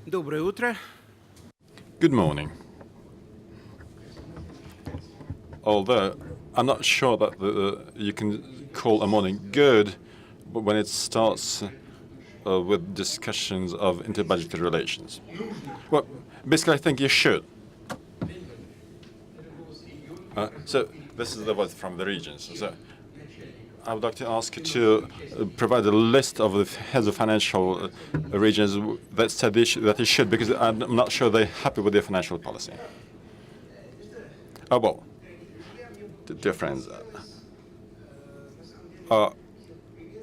Доброе утро. Good morning. Although I'm not sure that you can call a morning good when it starts with discussions of inter-budgetary relations. Well, basically, I think you should. So this is the voice from the regions. So I would like to ask you to provide a list of the heads of financial regions that said that they should, because I'm not sure they're happy with their financial policy. Oh, well, dear friends, I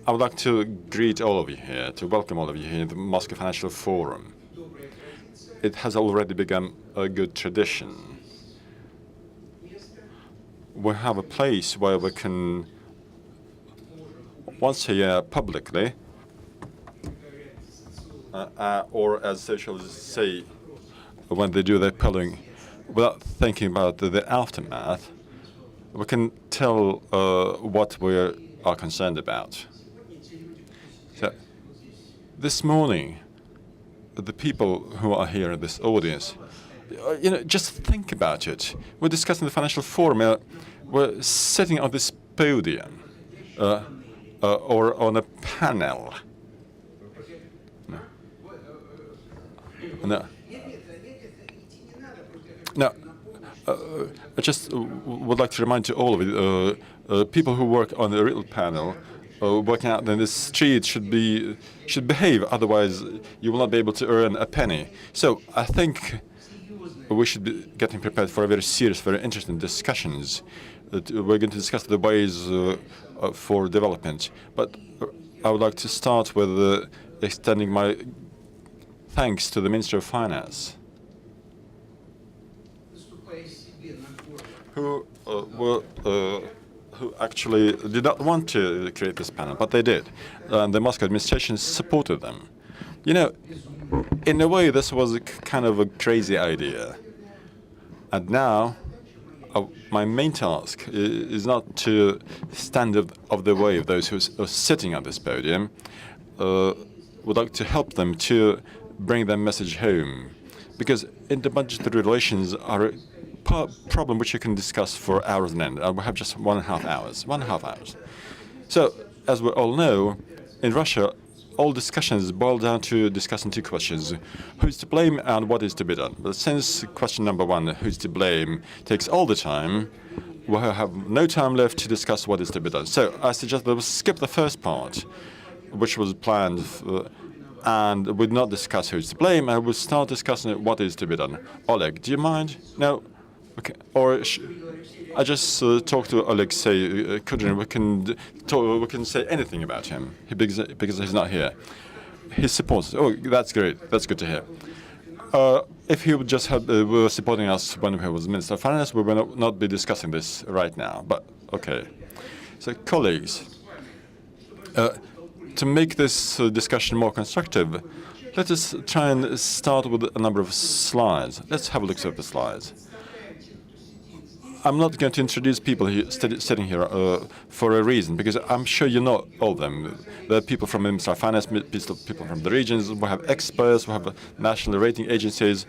would like to greet all of you here, to welcome all of you here in the Moscow Financial Forum. It has already become a good tradition. We have a place where we can once a year publicly, or as socialists say when they do their polling, without thinking about the aftermath, we can tell what we are concerned about. So, this morning, the people who are here in this audience, just think about it. We're discussing the financial forum. We're sitting on this podium or on a panel. No. I just would like to remind you all of you, people who work on the real panel, working out in the street should behave. Otherwise, you will not be able to earn a penny. So I think we should be getting prepared for a very serious, very interesting discussions. We're going to discuss the ways for development. But I would like to start with extending my thanks to the Minister of Finance, who actually did not want to create this panel, but they did. And the Moscow administration supported them. In a way, this was kind of a crazy idea. And now, my main task is not to stand of the way of those who are sitting on this podium. Would like to help them to bring their message home, because inter-budgetary relations are a problem which you can discuss for hours on end. We have just 1.5 hours. 1.5 hours. So, as we all know, in Russia, all discussions boil down to discussing two questions: who's to blame and what is to be done. But since question number one, who's to blame, takes all the time, we have no time left to discuss what is to be done. So I suggest that we skip the first part, which was planned, and would not discuss who's to blame, and we'll start discussing what is to be done. Oleg, do you mind? No? Okay. Or I just talked to Alexei Kudrin. We can say anything about him because he's not here. He supports us. Oh, that's great. That's good to hear. If he would just were supporting us when he was Minister of Finance, we will not be discussing this right now. But okay. So, colleagues, to make this discussion more constructive, let us try and start with a number of slides. Let's have a look at the slides. I'm not going to introduce people here, sitting here for a reason, because I'm sure you know all of them. There are people from the Ministry of Finance, people from the regions, we have experts, we have national rating agencies.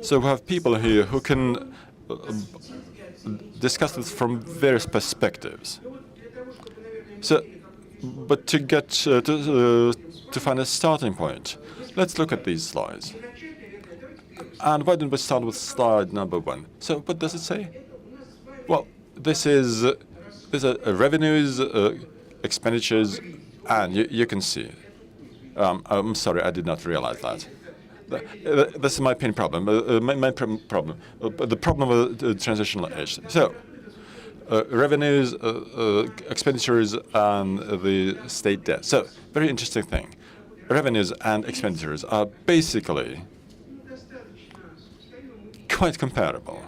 So we have people here who can discuss this from various perspectives. So, but to get to find a starting point, let's look at these slides. And why don't we start with slide number 1? So what does it say? Well, this is revenues, expenditures, and you can see. I'm sorry, I did not realize that. This is my main problem. The problem with the transitional age. So, revenues, expenditures, and the state debt. So, very interesting thing. Revenues and expenditures are basically quite comparable.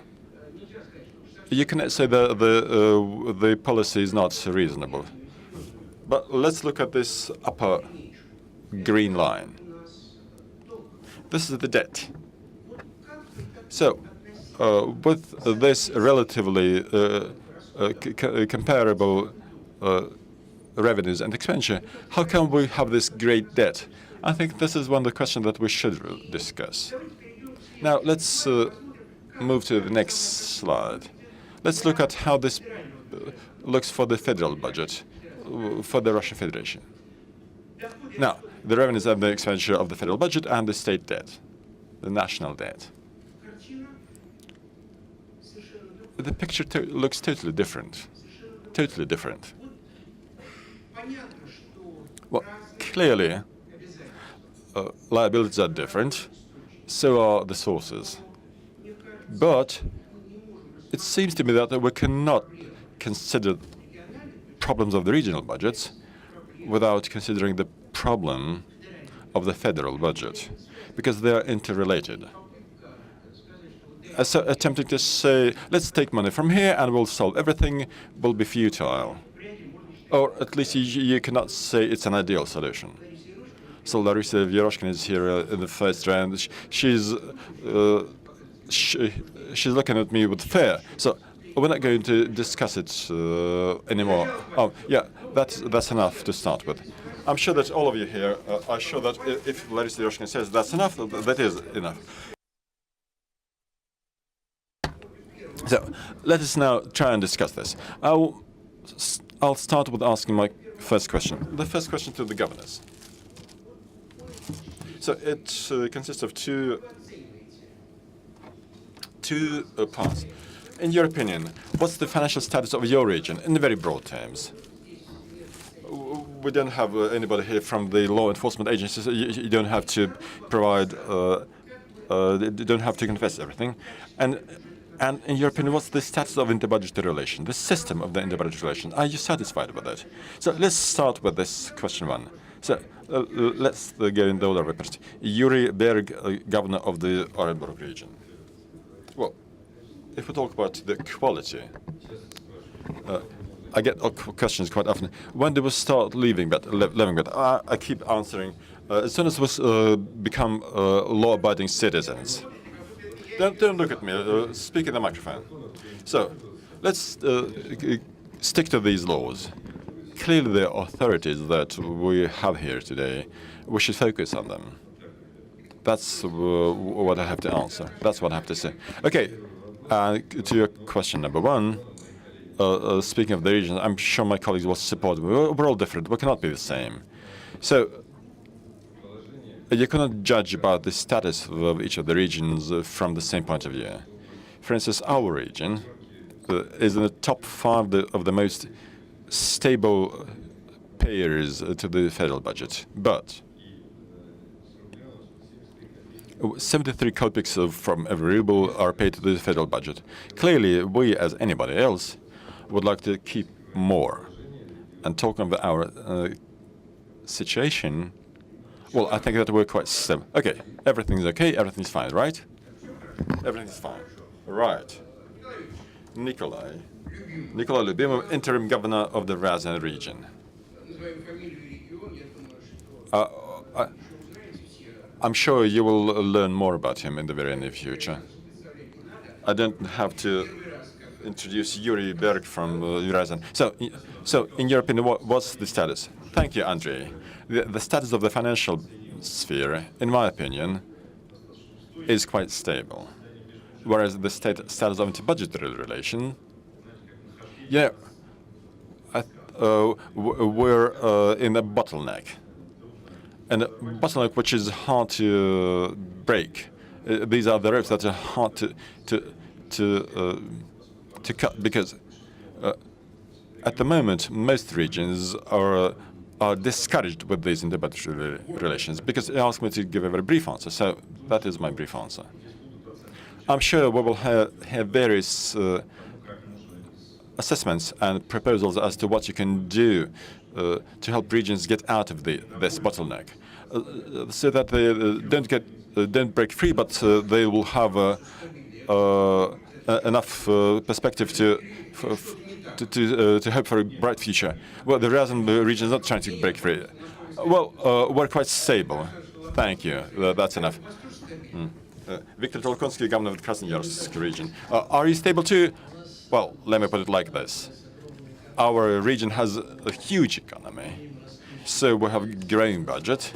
You cannot say that the policy is not reasonable. But let's look at this upper green line. This is the debt. So, with this relatively comparable revenues and expenditure, how come we have this great debt? I think this is one of the questions that we should discuss. Now, let's move to the next slide. Let's look at how this looks for the federal budget for the Russian Federation. Now, the revenues and the expenditure of the federal budget and the state debt, the national debt. The picture looks totally different. Totally different. Well, clearly, liabilities are different, so are the sources. But it seems to me that we cannot consider problems of the regional budgets without considering the problem of the federal budget, because they are interrelated. So attempting to say, let's take money from here and we'll solve everything, will be futile. Or at least you cannot say it's an ideal solution. So Larisa Vyeroshkin is here in the first round. She's looking at me with fear. So we're not going to discuss it anymore. Oh, yeah, that's enough to start with. I'm sure that all of you here are sure that if Larisa Vyeroshkin says that's enough, that is enough. So let us now try and discuss this. I'll start with asking my first question. The first question to the governors. So it consists of two parts. In your opinion, what's the financial status of your region in very broad terms? We don't have anybody here from the law enforcement agencies. You don't have to provide, you don't have to confess everything. And in your opinion, what's the status of inter-budgetary relation, the system of the inter-budgetary relation? Are you satisfied with it? So let's start with this question one. So let's go in the order of interest. Yuri Berg, governor of the Orenburg region. Well, if we talk about the quality, I get questions quite often. When do we start living better? I keep answering, as soon as we become law-abiding citizens. Don't look at me. Speak in the microphone. So let's stick to these laws. Clearly, the authorities that we have here today, we should focus on them. That's what I have to answer. That's what I have to say. Okay, to your question number one, speaking of the region, I'm sure my colleagues will support me. We're all different. We cannot be the same. So you cannot judge about the status of each of the regions from the same point of view. For instance, our region is in the top 5 of the most stable payers to the federal budget. But 73 kopecks from every ruble are paid to the federal budget. Clearly, we, as anybody else, would like to keep more. And talking about our situation, well, I think that we're quite stable. Okay, everything's okay, everything's fine, right? Everything's fine. Right. Nikolai Lubimov, interim governor of the Ryazan region. I'm sure you will learn more about him in the very near future. I don't have to introduce Yuri Berg from Ryazan. So, in your opinion, what's the status? Thank you, Andrei. The status of the financial sphere, in my opinion, is quite stable. Whereas the status of inter-budgetary relation, we're in a bottleneck. And a bottleneck which is hard to break. These are the ropes that are hard to cut, because at the moment most regions are discouraged with these inter-budgetary relations, because they asked me to give a very brief answer, so that is my brief answer. I'm sure we will have various assessments and proposals as to what you can do to help regions get out of this bottleneck, so that they don't break free, but they will have enough perspective to hope for a bright future. Well, the Ryazan region is not trying to break free. Well, we're quite stable. Thank you. That's enough. Viktor Tolkonsky, governor of the Krasnoyarsk region. Are you stable too? Well, let me put it like this. our region has a huge economy, so we have a growing budget,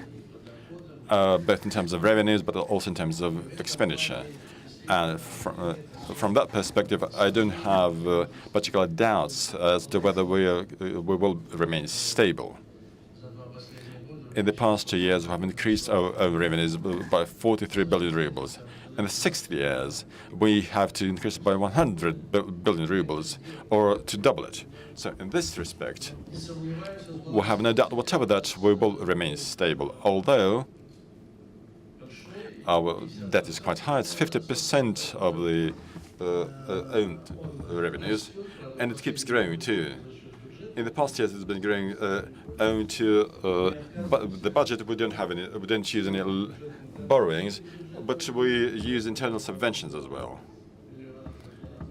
both in terms of revenues but also in terms of expenditure. And from that perspective, I don't have particular doubts as to whether we will remain stable. In the past 2 years, we have increased our revenues by 43 billion rubles. In the 6 years, we have to increase by 100 billion rubles, or to double it. So in this respect, we have no doubt whatever that we will remain stable, although our debt is quite high. It's 50% of the owned revenues, and it keeps growing too. In the past years, it's been growing owing to the budget. We don't use any borrowings, but we use internal subventions as well.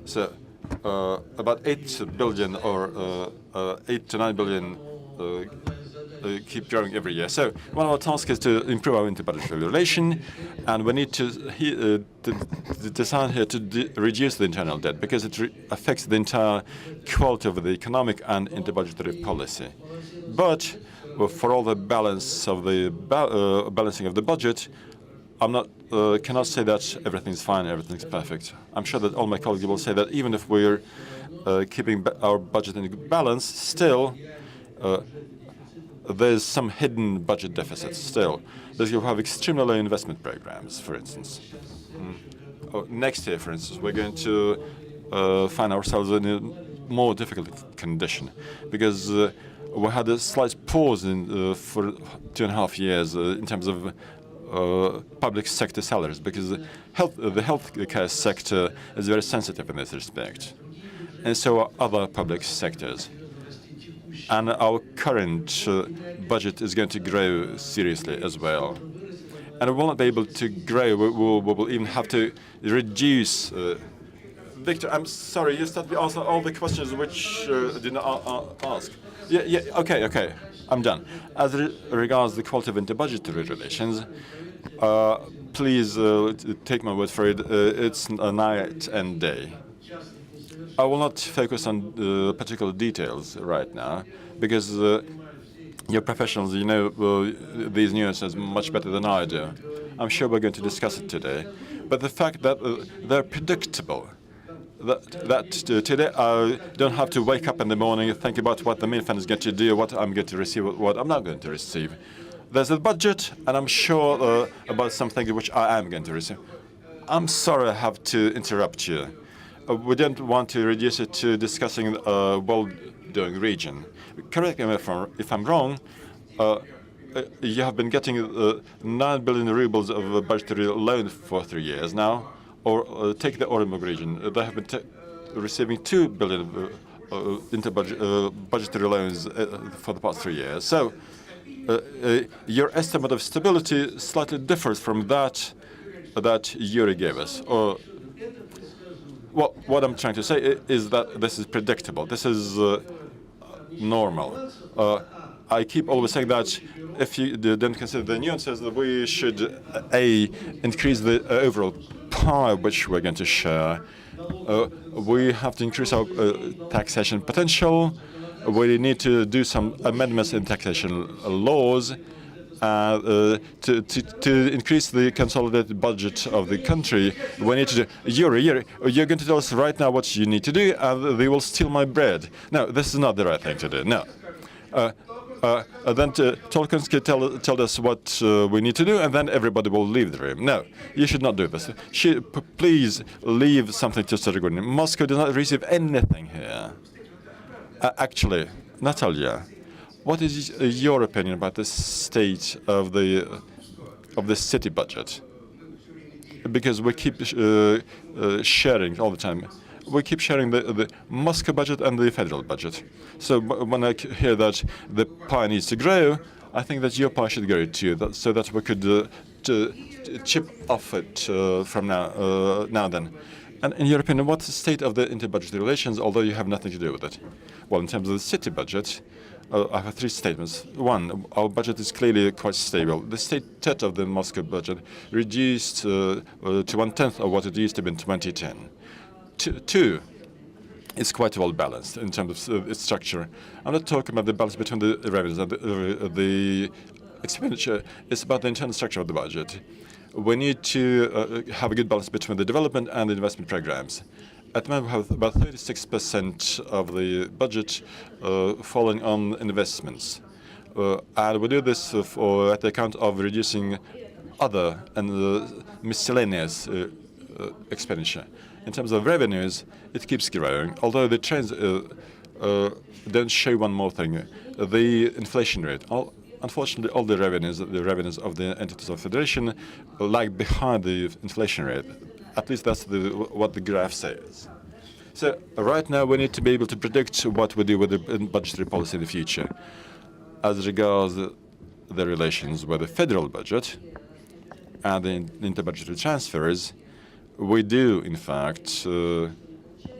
So about 8 billion or 8 to 9 billion keep growing every year. So one of our tasks is to improve our inter-budgetary relation, and we need to decide here to reduce the internal debt, because it affects the entire quality of the economic and inter-budgetary policy. But for all the balance of the balancing of the budget, cannot say that everything's fine, everything's perfect. I'm sure that all my colleagues will say that even if we're keeping our budget in balance, still there's some hidden budget deficits still. You have extremely low investment programs, for instance. Next year, for instance, we're going to find ourselves in a more difficult condition, because we had a slight pause for 2.5 years in terms of public sector salaries, because the healthcare sector is very sensitive in this respect, and so are other public sectors. And our current budget is going to grow seriously as well. And we will not be able to grow. We will even have to reduce. Victor, I'm sorry, you started to answer all the questions which did not ask. Yeah, okay, I'm done. As regards the quality of inter-budgetary relations, please take my word for it. It's a night and day. I will not focus on particular details right now, because you're professionals, you know these nuances much better than I do. I'm sure we're going to discuss it today. But the fact that they're predictable, that today I don't have to wake up in the morning and think about what the main fund is going to do, what I'm going to receive, what I'm not going to receive. There's a budget, and I'm sure about something which I am going to receive. I'm sorry I have to interrupt you. We don't want to reduce it to discussing a well-doing region. Correct me if I'm wrong. You have been getting 9 billion rubles of a budgetary loan for 3 years now. Or take the Oromog region. They have been receiving 2 billion budgetary loans for the past 3 years. So your estimate of stability slightly differs from that Yuri gave us. Well, what I'm trying to say is that this is predictable. This is normal. I keep always saying that if you don't consider the nuances, that we should increase the overall pie which we're going to share. We have to increase our taxation potential. We need to do some amendments in taxation laws to increase the consolidated budget of the country. We need to do. Yuri, you're going to tell us right now what you need to do, and they will steal my bread. No, this is not the right thing to do. No. Then Tolkonsky tell us what we need to do, and then everybody will leave the room. No, you should not do this. Please leave something to Sergei. Moscow does not receive anything here. Actually, Natalia, what is your opinion about the state of the city budget? Because we keep sharing all the time. We keep sharing the Moscow budget and the federal budget. So when I hear that the pie needs to grow, I think that your pie should grow too, so that we could chip off it from now and then. And in your opinion, what's the state of the inter-budgetary relations, although you have nothing to do with it? Well, in terms of the city budget, I have 3 statements. One, our budget is clearly quite stable. The state debt of the Moscow budget reduced to 1/10 of what it used to be in 2010. Two, It's quite well balanced in terms of its structure. I'm not talking about the balance between the revenues and the expenditure. It's about the internal structure of the budget. We need to have a good balance between the development and the investment programs. At the moment, we have about 36% of the budget falling on investments. And we do this at the account of reducing other and miscellaneous expenditure. In terms of revenues, it keeps growing, although the trends don't show one more thing, the inflation rate. Unfortunately, all the revenues of the entities of federation lag behind the inflation rate. At least that's what the graph says. So right now, we need to be able to predict what we do with the budgetary policy in the future. As regards the relations with the federal budget and the interbudgetary transfers, we do, in fact, we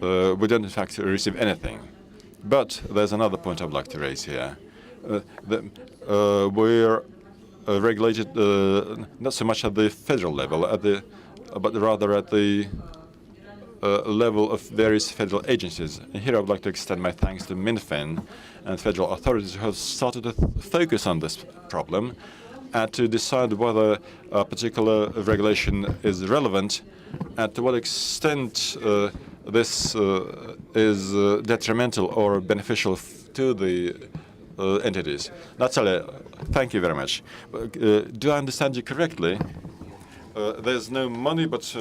don't, in fact, receive anything. But there's another point I'd like to raise here. We're regulated not so much at the federal level, but rather at the level of various federal agencies. And here I would like to extend my thanks to MinFin and federal authorities who have started to focus on this problem and to decide whether a particular regulation is relevant and to what extent this is detrimental or beneficial to the entities. Natalia, thank you very much. Do I understand you correctly? There's no money, but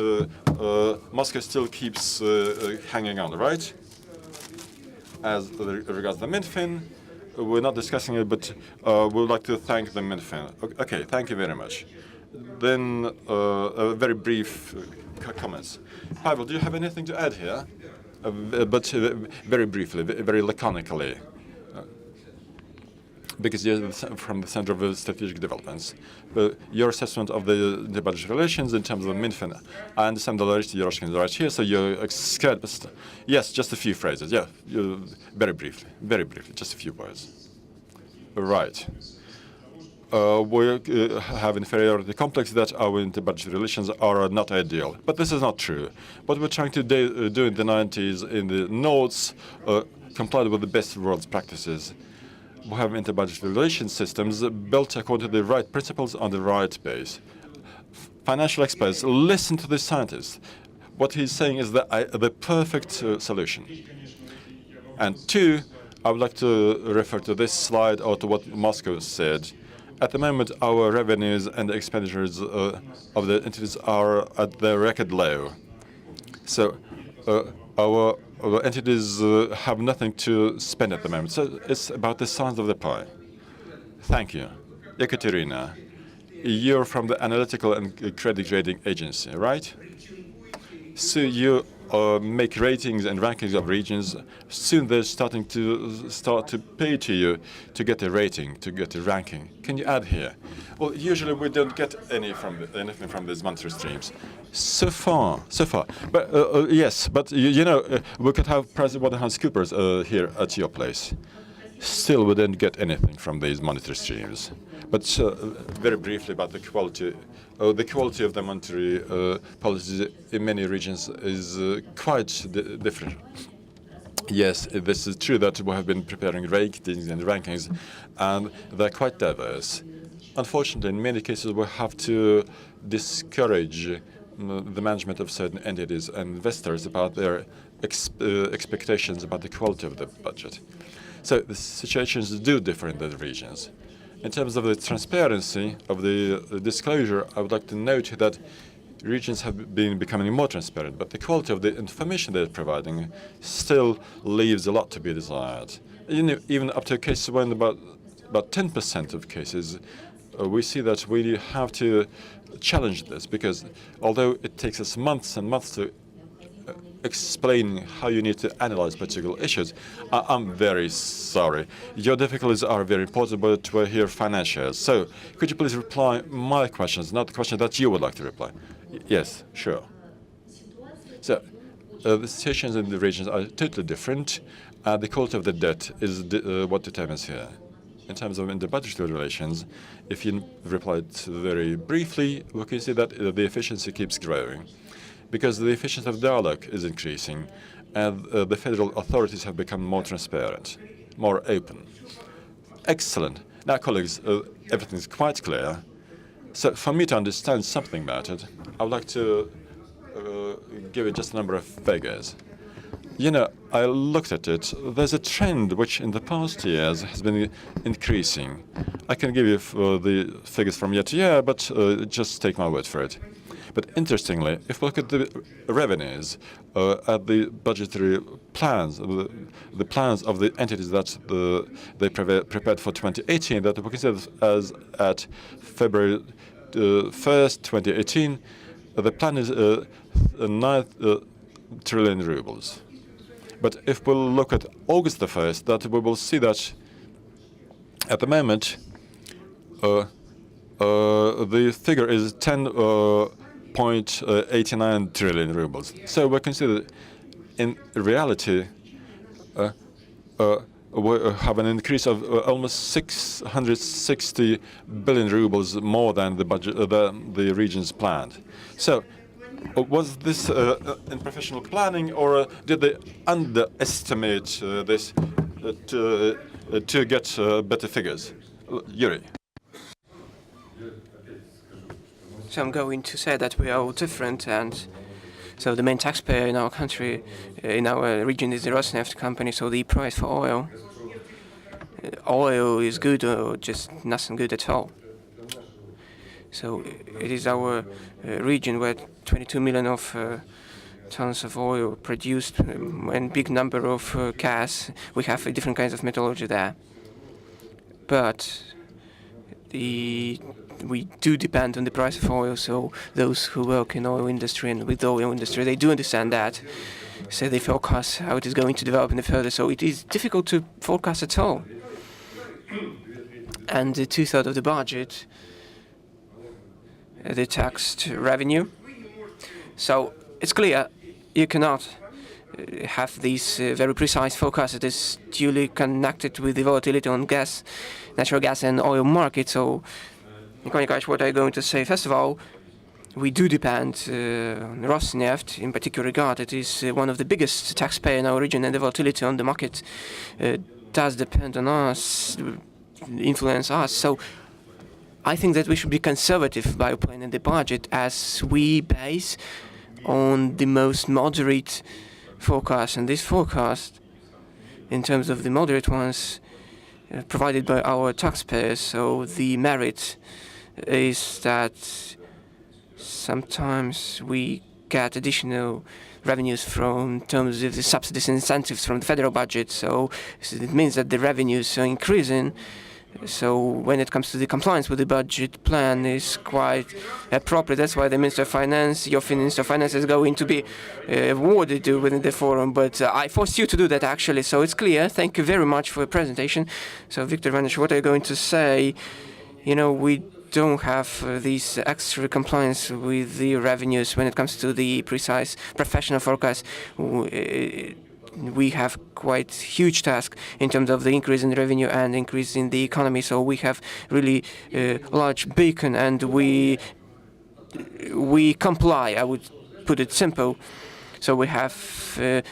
Moscow still keeps hanging on, right? As regards the MinFin, we're not discussing it, but we would like to thank the MinFin. Okay, thank you very much. Then very brief comments. Pavel, do you have anything to add here? But very briefly, very laconically. Because you're from the Center of Strategic Developments. Your assessment of the budget relations in terms of MinFin. I understand the Larissa Yeroshkin is right here, so you're scared, but yes, just a few phrases. Yeah, very briefly, just a few words. Right. We have inferiority complex that our inter-budget relations are not ideal. But this is not true. What we're trying to do in the 90s in the notes complied with the best world's practices. We have inter-budget relations systems built according to the right principles on the right base. Financial experts, listen to the scientists. What he's saying is the perfect solution. And two, I would like to refer to this slide or to what Moscow said. At the moment, our revenues and expenditures of the entities are at the record low. So our entities have nothing to spend at the moment. So it's about the size of the pie. Thank you. Ekaterina, you're from the Analytical and Credit Rating Agency, right? So you make ratings and rankings of regions. Soon they're starting to pay to you to get a rating, to get a ranking. Can you add here? Well, usually we don't get anything from these monthly streams. So far. But yes, but you know, we could have President PricewaterhouseCoopers here at your place. Still, we didn't get anything from these monetary streams. But very briefly about the quality. The quality of the monetary policies in many regions is quite different. Yes, this is true that we have been preparing ratings and rankings, and they're quite diverse. Unfortunately, in many cases, we have to discourage the management of certain entities and investors about their expectations about the quality of the budget. So the situations do differ in the regions. In terms of the transparency of the disclosure, I would like to note that regions have been becoming more transparent, but the quality of the information they're providing still leaves a lot to be desired. You know, even up to a case when about 10% of cases, we see that we have to challenge this, because although it takes us months and months to explain how you need to analyze particular issues, I'm very sorry. Your difficulties are very important, but we're here financiers. So could you please reply my questions, not the question that you would like to reply? Yes, sure. So the situations in the regions are totally different. The quality of the debt is what determines here. In terms of interbudgetary relations, if you replied very briefly, we can see that the efficiency keeps growing, because the efficiency of dialogue is increasing, and the federal authorities have become more transparent, more open. Excellent. Now, colleagues, everything is quite clear. So for me to understand something about it, I would like to give you just a number of figures. You know, I looked at it. There's a trend which in the past years has been increasing. I can give you the figures from year to year, but just take my word for it. But interestingly, if we look at the revenues, at the budgetary plans, the plans of the entities that they prepared for 2018, that we consider as at February 1st, 2018, the plan is 9 trillion rubles. But if we look at August the 1st, that we will see that at the moment the figure is 10.89 trillion rubles. So we consider, in reality, we have an increase of almost 660 billion rubles more than the budget, the regions planned. So, was this in professional planning, or did they underestimate this to get better figures? Yuri. So I'm going to say that we are all different, and so the main taxpayer in our country, in our region, is the Rosneft company. So the price for oil is good or just nothing good at all. So it is our region where 22 million of tons of oil produced and big number of gas. We have different kinds of metallurgy there, but we do depend on the price of oil. So those who work in oil industry and with the oil industry, they do understand that. So they forecast how it is going to develop in the further. So it is difficult to forecast at all. And 2/3 of the budget, the taxed revenue. So it's clear you cannot have these very precise forecasts. It is duly connected with the volatility on gas, natural gas and oil market. So, Nikolas, what I'm going to say, first of all, we do depend on Rosneft in particular regard. It is one of the biggest taxpayer in our region, and the volatility on the market does depend on us, influence us. So I think that we should be conservative by planning the budget, as we base on the most moderate forecast. And this forecast, in terms of the moderate ones, provided by our taxpayers. So the merit is that sometimes we get additional revenues from terms of the subsidies and incentives from the federal budget. So it means that the revenues are increasing. So when it comes to the compliance with the budget plan is quite appropriate. That's why the Minister of Finance, your Minister of Finance, is going to be awarded within the forum. But I forced you to do that, actually. So it's clear. Thank you very much for your presentation. So Viktor Ivanovich, what are you going to say? You know, we don't have these extra compliance with the revenues when it comes to the precise professional forecast. We have quite huge task in terms of the increase in revenue and increase in the economy. So we have really large beacon, and we comply. I would put it simple. So we have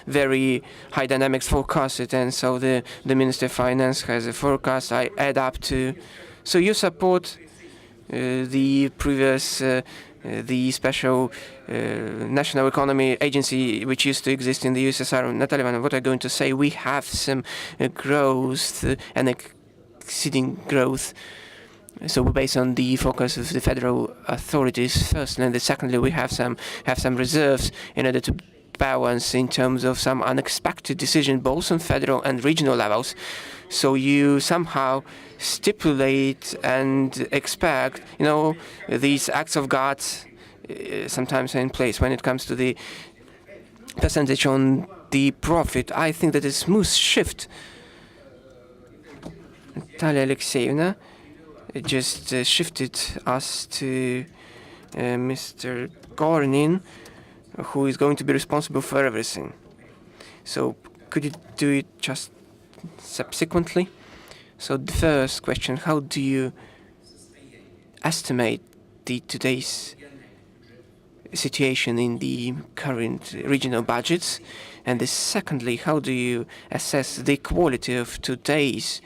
very high dynamics forecasted, and so the Minister of Finance has a forecast. I add up to. So you support the previous. The special national economy agency which used to exist in the USSR. Natalia Ivanovna, what I'm going to say, we have some growth and exceeding growth. So based on the focus of the federal authorities first, and then secondly, we have some reserves in order to balance in terms of some unexpected decision both on federal and regional levels. So you somehow stipulate and expect, you know, these acts of God sometimes are in place when it comes to the percentage on the profit. I think that a smooth shift. Natalia Alexeyevna just shifted us to Mr. Gornin, who is going to be responsible for everything. So could you do it just subsequently? So the first question, how do you estimate the today's situation in the current regional budgets? And secondly, how do you assess the quality of today's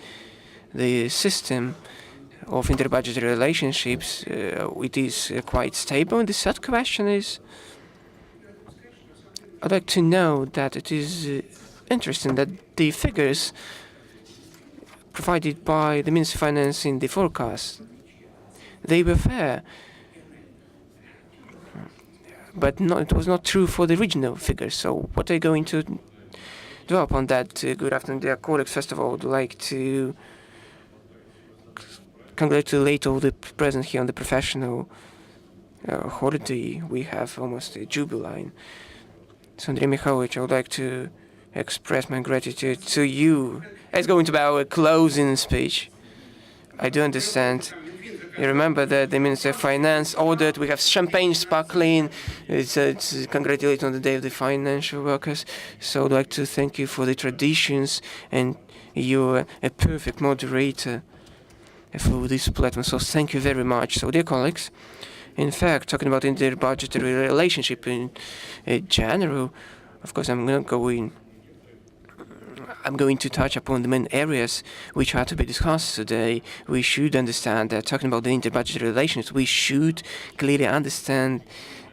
the system of interbudgetary relationships? It is quite stable. And the third question is, I'd like to know that it is interesting that the figures provided by the Ministry of Finance in the forecast, they were fair. But it was not true for the regional figures. So what are you going to develop on that? Good afternoon, dear colleagues. First of all, I would like to congratulate all the present here on the professional holiday. We have almost a jubilee. So, Andrei Mikhailovich, I would like to express my gratitude to you. It's going to be our closing speech. I do understand. You remember that the Minister of Finance ordered, we have champagne sparkling. It's congratulating on the Day of the Financial Workers. So I'd like to thank you for the traditions, and you're a perfect moderator for this platform. So thank you very much. So dear colleagues, in fact, talking about inter-budgetary relationship in general, of course, I'm going to touch upon the main areas which are to be discussed today. We should understand that talking about the interbudgetary relations, we should clearly understand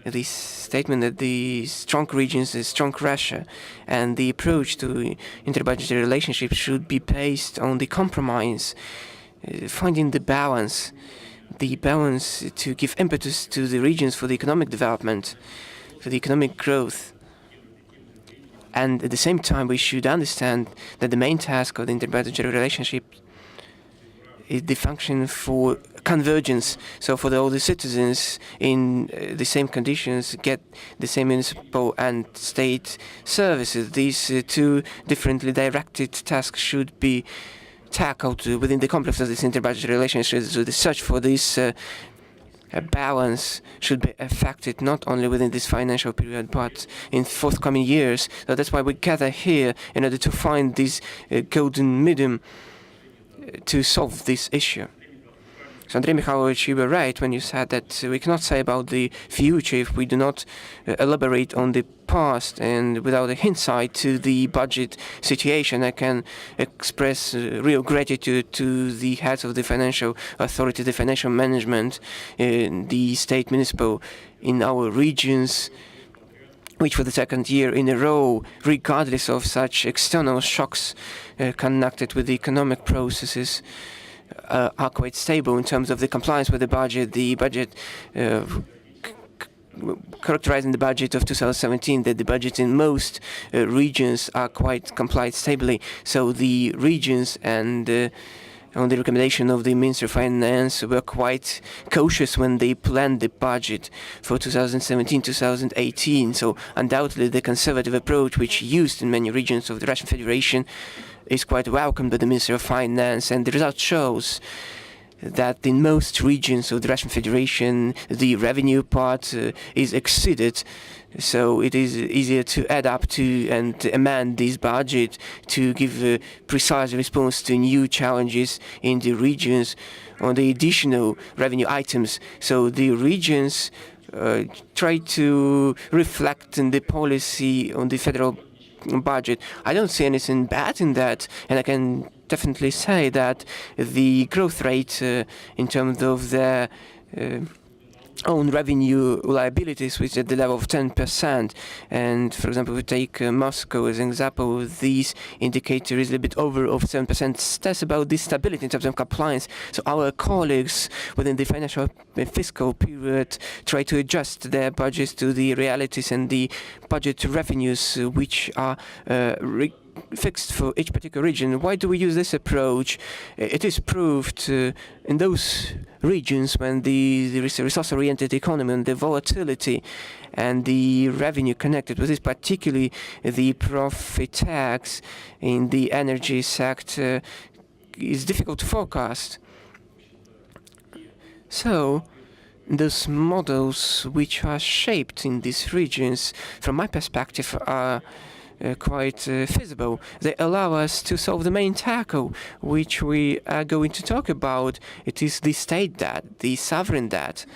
this statement that the strong regions, the strong Russia, and the approach to interbudgetary relationships should be based on the compromise, finding the balance to give impetus to the regions for the economic development, for the economic growth. And at the same time, we should understand that the main task of the interbudgetary relationship is the function for convergence. So for all the citizens in the same conditions get the same municipal and state services. These two differently directed tasks should be tackled within the complex of this interbudgetary relationship. So the search for this balance should be affected not only within this financial period but in forthcoming years. So that's why we gather here in order to find this golden medium to solve this issue. So Andrei Mikhailovich, you were right when you said that we cannot say about the future if we do not elaborate on the past, and without a hindsight to the budget situation. I can express real gratitude to the heads of the financial authority, the financial management, the state municipal in our regions, which for the second year in a row, regardless of such external shocks connected with the economic processes, are quite stable in terms of the compliance with the budget. The budget characterizing the budget of 2017, that the budgets in most regions are quite complied stably. So the regions and on the recommendation of the Minister of Finance were quite cautious when they planned the budget for 2017-2018. So undoubtedly the conservative approach which used in many regions of the Russian Federation is quite welcomed by the Minister of Finance, and the result shows that in most regions of the Russian Federation the revenue part is exceeded. So it is easier to adapt to and amend this budget to give a precise response to new challenges in the regions on the additional revenue items. So the regions try to reflect in the policy on the federal budget. I don't see anything bad in that, and I can definitely say that the growth rate in terms of the own revenue liabilities, which is at the level of 10%. And for example, if we take Moscow as an example, these indicators is a little bit over of 7%. That's about the stability in terms of compliance. So our colleagues within the financial and fiscal period try to adjust their budgets to the realities and the budget revenues which are fixed for each particular region. Why do we use this approach? It is proved in those regions when the resource-oriented economy and the volatility and the revenue connected with this, particularly the profit tax in the energy sector, is difficult to forecast. So those models which are shaped in these regions, from my perspective, are quite feasible. They allow us to solve the main tackle, which we are going to talk about. It is the state debt, the sovereign debt.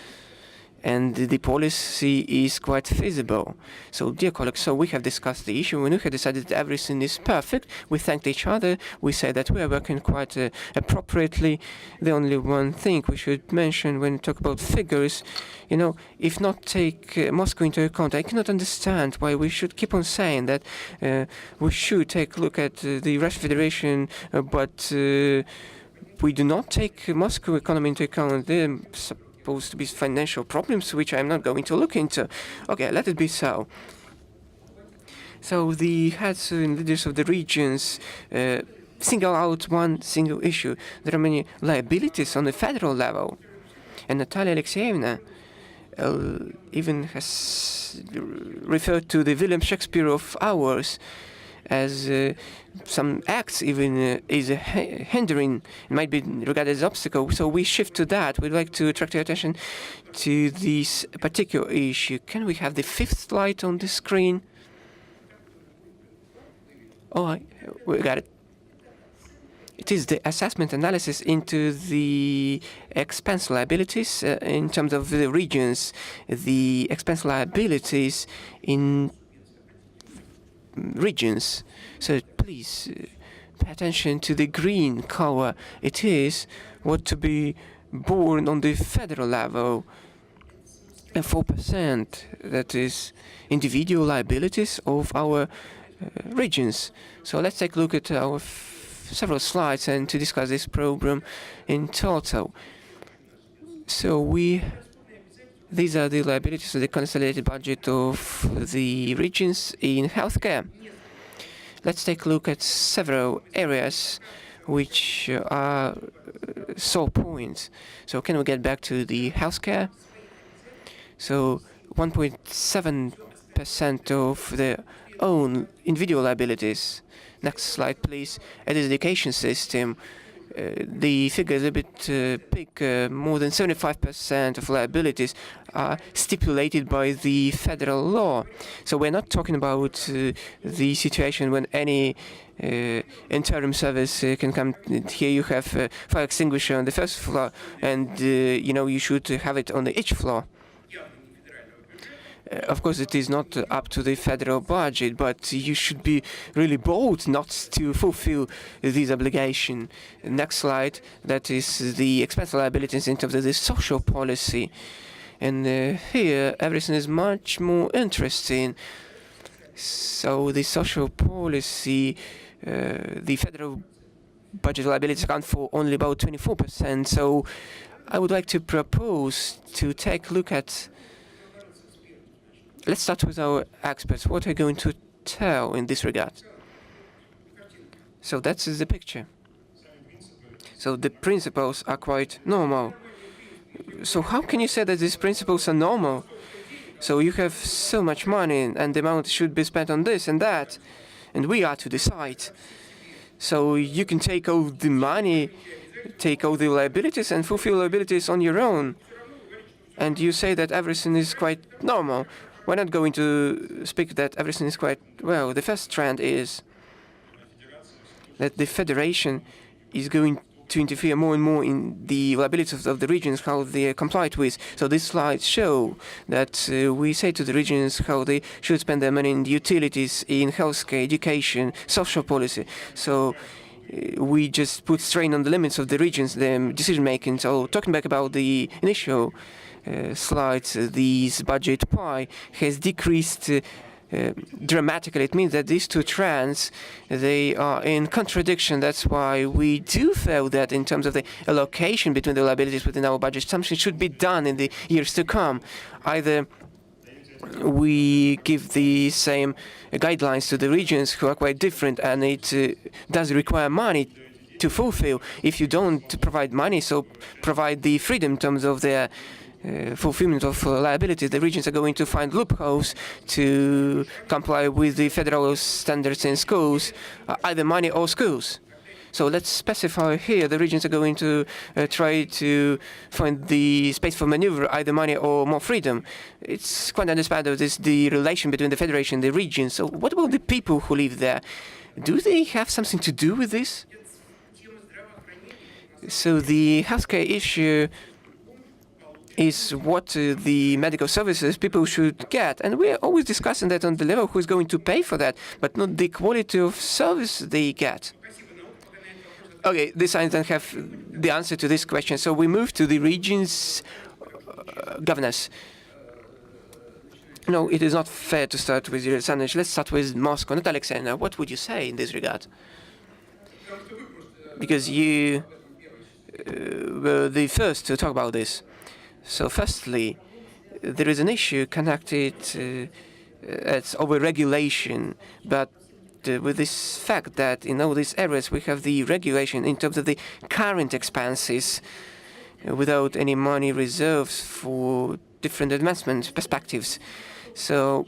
and the policy is quite feasible. So, dear colleagues, so we have discussed the issue. When we have decided that everything is perfect, we thanked each other. We say that we are working quite appropriately. The only one thing we should mention when we talk about figures, if not take Moscow into account, I cannot understand why we should keep on saying that we should take a look at the Russian Federation, but we do not take Moscow economy into account. They're supposed to be financial problems, which I'm not going to look into. Okay, let it be so. So the heads and leaders of the regions single out one single issue. There are many liabilities on the federal level. And Natalia Alexeyevna even has referred to the William Shakespeare of ours as some acts even is hindering, might be regarded as obstacle. So we shift to that. We'd like to attract your attention to this particular issue. Can we have the 5th slide on the screen? Oh, we got it. It is the assessment analysis into the expense liabilities in terms of the regions, the expense liabilities in regions. So please pay attention to the green color. It is what to be borne on the federal level. 4%, that is individual liabilities of our regions. So let's take a look at our several slides and to discuss this program in total. So these are the liabilities of the consolidated budget of the regions in healthcare. Let's take a look at several areas which are sore points. So can we get back to the healthcare? So 1.7% of the own individual liabilities. Next slide, please. At the education system, the figure is a bit big. More than 75% of liabilities are stipulated by the federal law. So we're not talking about the situation when any interim service can come. Here you have a fire extinguisher on the 1st floor, and you should have it on each floor. Of course, it is not up to the federal budget, but you should be really bold not to fulfill this obligation. Next slide, that is the expense liabilities in terms of the social policy. And here, everything is much more interesting. So the social policy, the federal budget liabilities account for only about 24%. So I would like to propose to take a look at. Let's start with our experts. What are you going to tell in this regard? So that's the picture. So the principles are quite normal. So how can you say that these principles are normal? So you have so much money and the amount should be spent on this and that, and we are to decide. So you can take all the money, take all the liabilities and fulfill liabilities on your own. And you say that everything is quite normal. We're not going to speak that everything is quite well. The first trend is that the federation is going to interfere more and more in the liabilities of the regions, how they are complied with. So these slides show that we say to the regions how they should spend their money in the utilities, in healthcare, education, social policy. So we just put strain on the limits of the regions, their decision making. So talking back about the initial slides, this budget pie has decreased dramatically. It means that these two trends, they are in contradiction. That's why we do feel that in terms of the allocation between the liabilities within our budget, something should be done in the years to come. Either we give the same guidelines to the regions who are quite different, and it does require money to fulfill. If you don't provide money, so provide the freedom in terms of their fulfillment of liabilities, the regions are going to find loopholes to comply with the federal standards in schools, either money or schools. So let's specify here the regions are going to try to find the space for maneuver, either money or more freedom. It's quite understandable, this the relation between the federation and the regions. So what about the people who live there? Do they have something to do with this? So the healthcare issue is what the medical services people should get. And we're always discussing that on the level who is going to pay for that, but not the quality of service they get. Okay, this I don't have the answer to this question. So we move to the region's governors. No, it is not fair to start with Alexander. Let's start with Moscow, not Alexander. What would you say in this regard? Because you were the first to talk about this. So firstly, there is an issue connected as over-regulation, but with this fact that in all these areas we have the regulation in terms of the current expenses without any money reserves for different advancement perspectives. So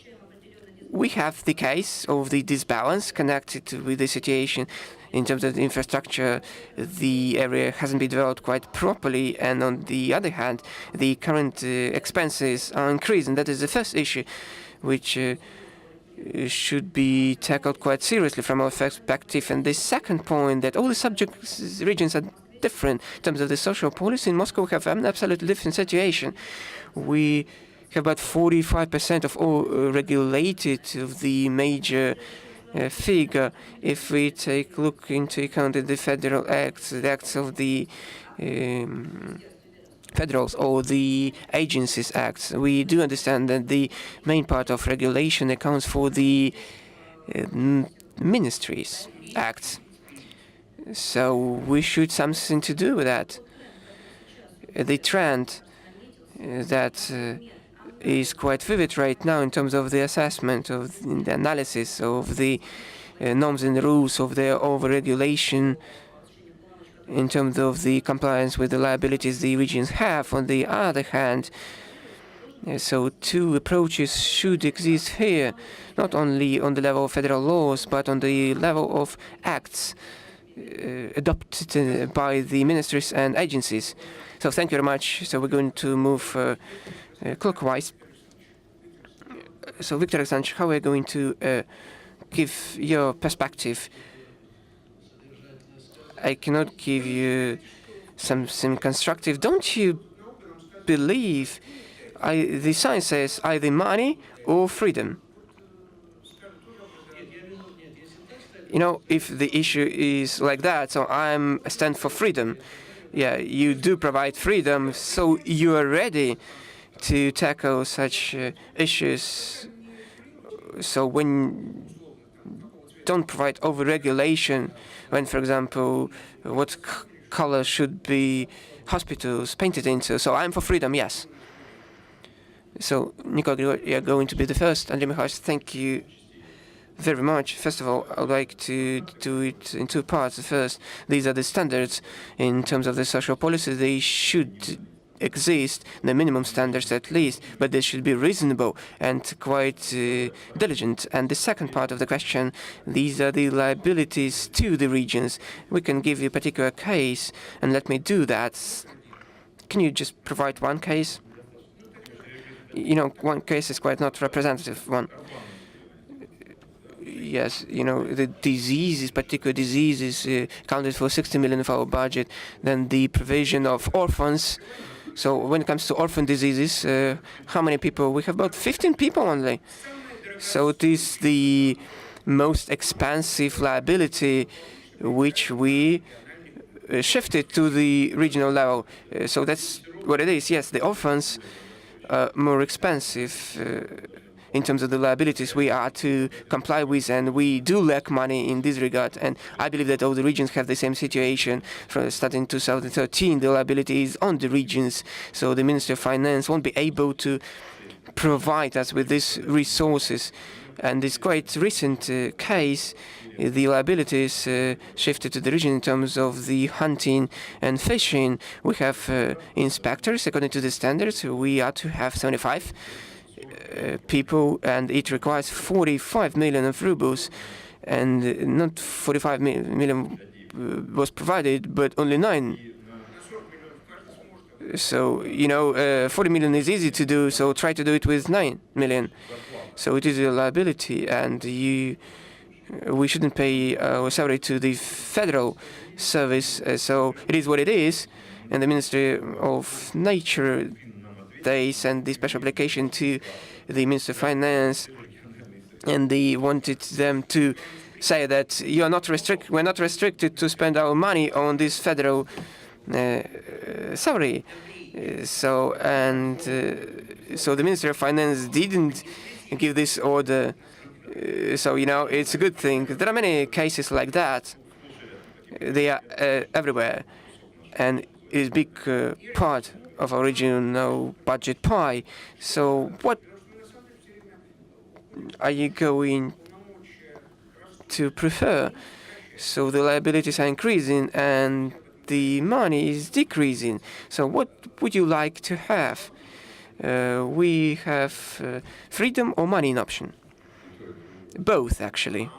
we have the case of the disbalance connected with the situation in terms of the infrastructure. The area hasn't been developed quite properly, and on the other hand, the current expenses are increasing. That is the first issue, which should be tackled quite seriously from our perspective. And the second point, that all the subject regions are different in terms of the social policy. In Moscow, we have an absolutely different situation. We have about 45% of all regulated of the major figure. If we take a look into account the federal acts, the acts of the federals or the agencies acts, we do understand that the main part of regulation accounts for the ministries acts. So we should something to do with that. The trend that is quite vivid right now in terms of the assessment of the analysis of the norms and rules of their over-regulation in terms of the compliance with the liabilities the regions have. On the other hand, so two approaches should exist here, not only on the level of federal laws, but on the level of acts adopted by the ministries and agencies. So thank you very much. So we're going to move clockwise. So Victor Alexandrovich, how are you going to give your perspective? I cannot give you something constructive. Don't you believe the science says either money or freedom? You know, if the issue is like that, so I stand for freedom. Yeah, you do provide freedom, so you are ready to tackle such issues. So when don't provide over-regulation, when, for example, what color should be hospitals painted into. So I'm for freedom, yes. So Nicola, you're going to be the first. Andrei Mikhailovich, thank you very much. First of all, I would like to do it in two parts. First, these are the standards in terms of the social policy. They should exist, the minimum standards at least, but they should be reasonable and quite diligent. And the second part of the question, these are the liabilities to the regions. We can give you a particular case, and let me do that. Can you just provide one case? You know, one case is quite not representative one. Yes, you know, the diseases, particular diseases, accounted for 60 million of our budget. Then the provision of orphans. So when it comes to orphan diseases, how many people? We have about 15 people only. So it is the most expensive liability which we shifted to the regional level. So that's what it is. Yes, the orphans are more expensive in terms of the liabilities we are to comply with, and we do lack money in this regard. And I believe that all the regions have the same situation. From starting 2013, the liability is on the regions, so the Ministry of Finance won't be able to provide us with these resources. And this quite recent case, the liabilities shifted to the region in terms of the hunting and fishing. We have inspectors according to the standards. We are to have 75 people, and it requires 45 million of rubles, and not 45 million was provided, but only 9. So, you know, 40 million is easy to do, so try to do it with 9 million. So it is a liability, and we shouldn't pay our salary to the federal service, so it is what it is, and the Ministry of Nature they sent the special application to the Minister of Finance, and they wanted them to say that we're not restricted to spend our money on this federal salary. So the Minister of Finance didn't give this order. So it's a good thing. There are many cases like that. They are everywhere, and it's a big part of our regional budget pie. So what are you going to prefer? So the liabilities are increasing and the money is decreasing. So what would you like to have? We have freedom or money in option. Both, actually.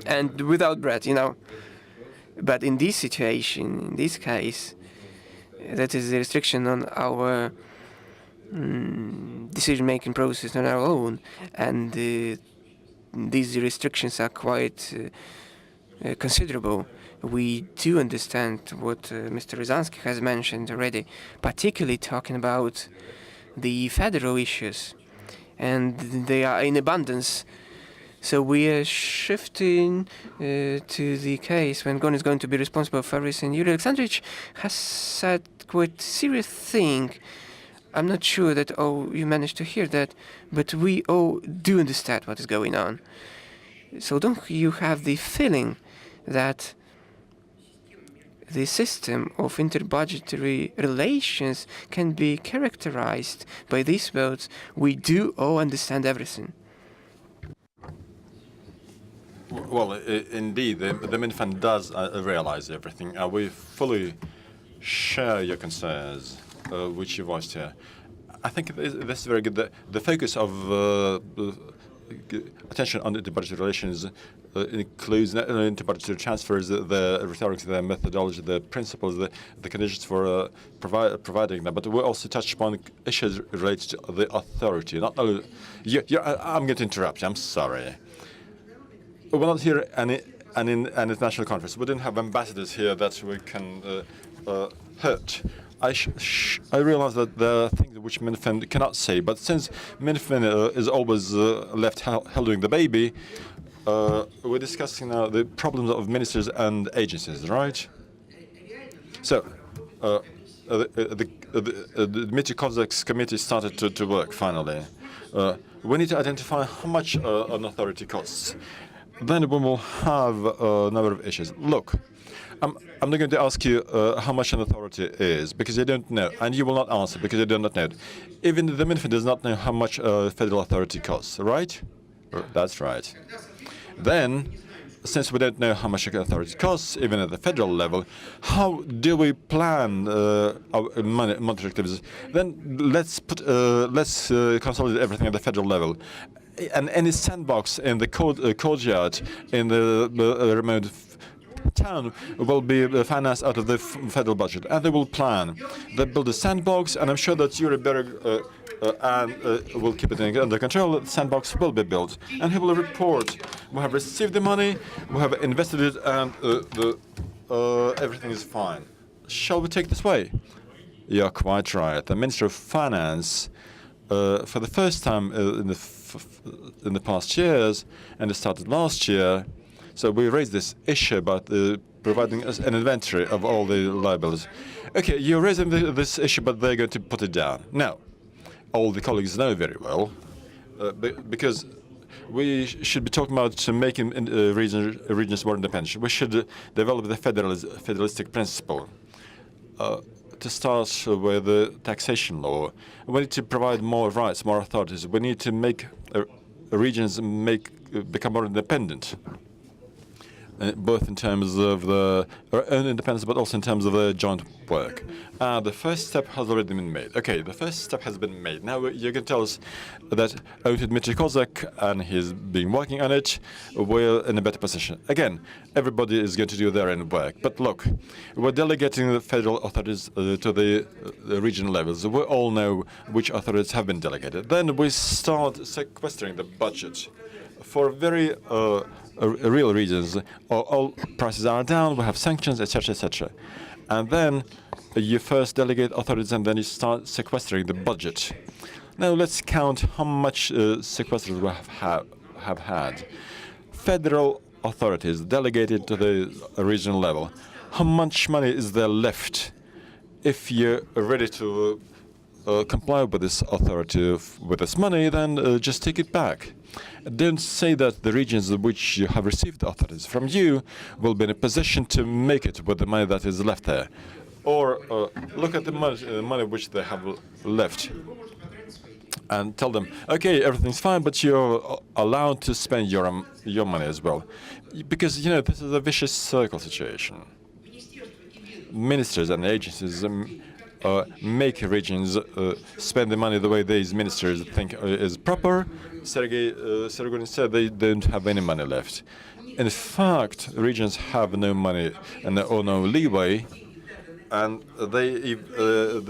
And without bread, But in this situation, in this case, that is the restriction on our decision-making process on our own, and these restrictions are quite considerable. We do understand what Mr. Ryzansky has mentioned already, particularly talking about the federal issues, and they are in abundance. So we are shifting to the case when Gon is going to be responsible for everything. Yuri Alexandrovich has said quite serious thing. I'm not sure that you managed to hear that, but we all do understand what is going on. So don't you have the feeling that the system of interbudgetary relations can be characterized by these words: we do all understand everything? Well, indeed, the Minfund does realize everything. We fully share your concerns, which you voiced here. I think this is very good. The focus of attention on interbudgetary relations includes not only interbudgetary transfers, the rhetoric, the methodology, the principles, the conditions for providing them, but we also touch upon issues related to the authority. Not only, I'm going to interrupt you. I'm sorry. We're not here an international conference. We didn't have ambassadors here that we can hurt. I realize that there are things which Minfund cannot say, but since Minfund is always left holding the baby, we're discussing now the problems of ministers and agencies, right? So, the Dmitry Kozak's committee started to work finally. We need to identify how much an authority costs. Then we will have a number of issues. Look, I'm not going to ask you how much an authority is, because you don't know, and you will not answer because you do not know. Even the Minfund does not know how much a federal authority costs, right? That's right. Then, since we don't know how much an authority costs, even at the federal level, how do we plan our monetary activities? Then let's consolidate everything at the federal level. And any sandbox in the courtyard in the remote town will be financed out of the federal budget, and they will plan. They build a sandbox, and I'm sure that Yuri Berg will keep it under control. The sandbox will be built, and he will report. We have received the money, we have invested it, and everything is fine. Shall we take this way? You're quite right. The Minister of Finance, for the first time in the past years, and it started last year, so we raised this issue about providing us an inventory of all the liabilities. Okay, you're raising this issue, but they're going to put it down. Now, all the colleagues know very well, because we should be talking about making regions more independent. We should develop the federalistic principle. To start with the taxation law, we need to provide more rights, more authorities. We need to make regions become more independent, both in terms of their own independence, but also in terms of the joint work. The first step has already been made. Okay, the first step has been made. Now you can tell us that Dmitry Kozak, and he's been working on it, we're in a better position. Again, everybody is going to do their own work. But look, we're delegating the federal authorities to the regional levels. We all know which authorities have been delegated. Then we start sequestering the budget for very real reasons. All prices are down, we have sanctions, etc., etc. And then you first delegate authorities and then you start sequestering the budget. Now let's count how much sequesters we have had. Federal authorities delegated to the regional level. How much money is there left? If you're ready to comply with this authority, with this money, then just take it back. Don't say that the regions which you have received authorities from you will be in a position to make it with the money that is left there. Or look at the money which they have left and tell them, okay, everything's fine, but you're allowed to spend your money as well. Because, this is a vicious circle situation. Ministers and agencies make regions spend the money the way these ministers think is proper. Sergei Sergunin said they don't have any money left. In fact, regions have no money and no leeway, and they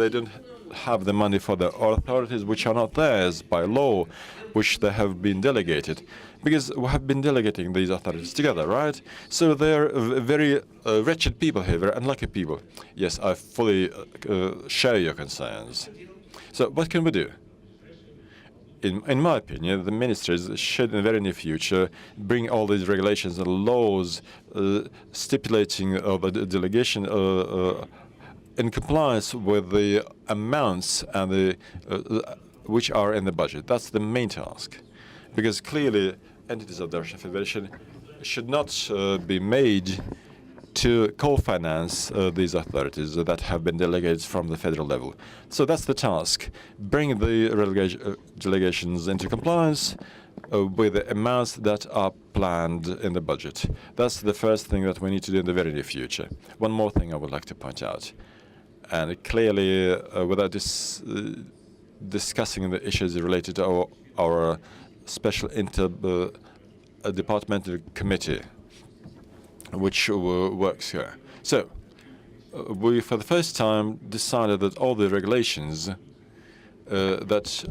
don't have the money for the authorities which are not theirs by law, which they have been delegated. Because we have been delegating these authorities together, right? So they're very wretched people here, very unlucky people. Yes, I fully share your concerns. So what can we do? In my opinion, the ministries should, in the very near future, bring all these regulations and laws stipulating the delegation in compliance with the amounts and the which are in the budget. That's the main task, because clearly entities of the Russian Federation should not be made to co-finance these authorities that have been delegated from the federal level. So that's the task. Bring the delegations into compliance with the amounts that are planned in the budget. That's the first thing that we need to do in the very near future. One more thing I would like to point out. And clearly, without discussing the issues related to our special interdepartmental committee, which works here. So, we, for the first time, decided that all the regulations that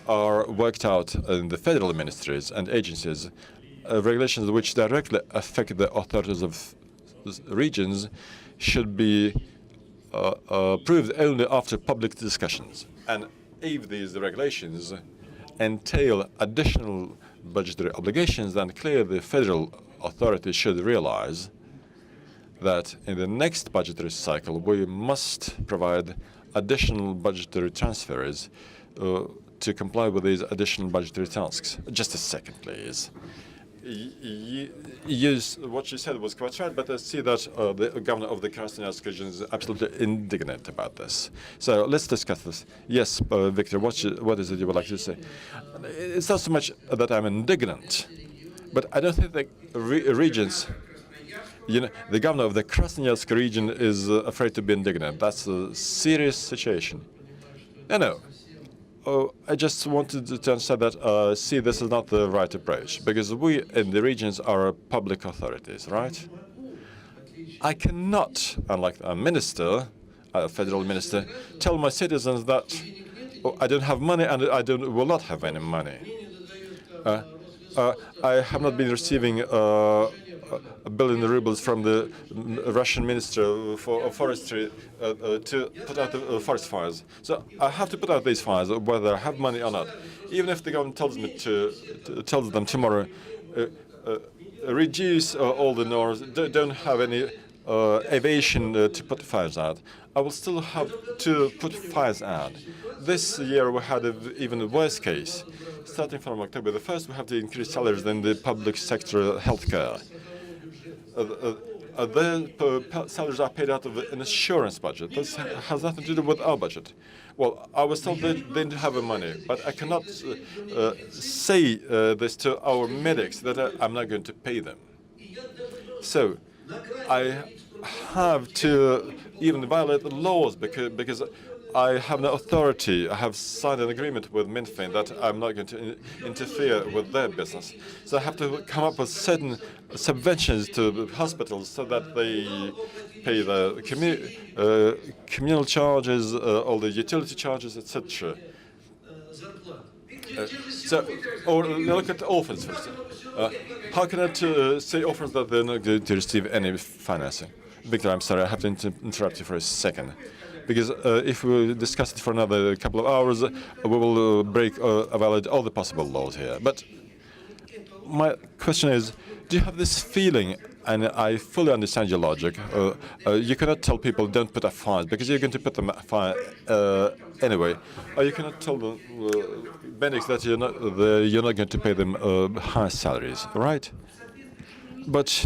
are worked out in the federal ministries and agencies, regulations which directly affect the authorities of regions, should be approved only after public discussions. And if these regulations entail additional budgetary obligations, then clearly the federal authorities should realize that in the next budgetary cycle we must provide additional budgetary transfers to comply with these additional budgetary tasks. Just a second, please. Yes, what you said was quite right, but I see that the governor of the Krasnoyarsk region is absolutely indignant about this. So let's discuss this. Yes, Victor, what is it you would like to say? It's not so much that I'm indignant, but I don't think the regions, the governor of the Krasnoyarsk region is afraid to be indignant. That's a serious situation. No. I just wanted to understand that, see, this is not the right approach, because we in the regions are public authorities, right? I cannot, unlike a minister, a federal minister, tell my citizens that I don't have money and I will not have any money. I have not been receiving $1 billion rubles from the Russian Minister for Forestry to put out the forest fires. So I have to put out these fires, whether I have money or not. Even if the government tells me tells them tomorrow, reduce all the norms, don't have any aviation to put fires out, I will still have to put fires out. This year we had an even worse case. Starting from October the 1st, we have to increase salaries in the public sector healthcare. Their salaries are paid out of an insurance budget. This has nothing to do with our budget. Well, I was told they didn't have the money, but I cannot say this to our medics that I'm not going to pay them. So I have to even violate the laws because I have no authority. I have signed an agreement with Minfin that I'm not going to interfere with their business. So I have to come up with certain subventions to hospitals so that they pay the communal charges, all the utility charges, etc. Or look at orphans first. How can I say orphans that they're not going to receive any financing? Victor, I'm sorry, I have to interrupt you for a second. Because if we discuss it for another couple of hours, we will evaluate all the possible laws here. But my question is, do you have this feeling, and I fully understand your logic, you cannot tell people don't put up fines because you're going to put them up fine anyway, or you cannot tell the medics that you're not going to pay them high salaries, right? But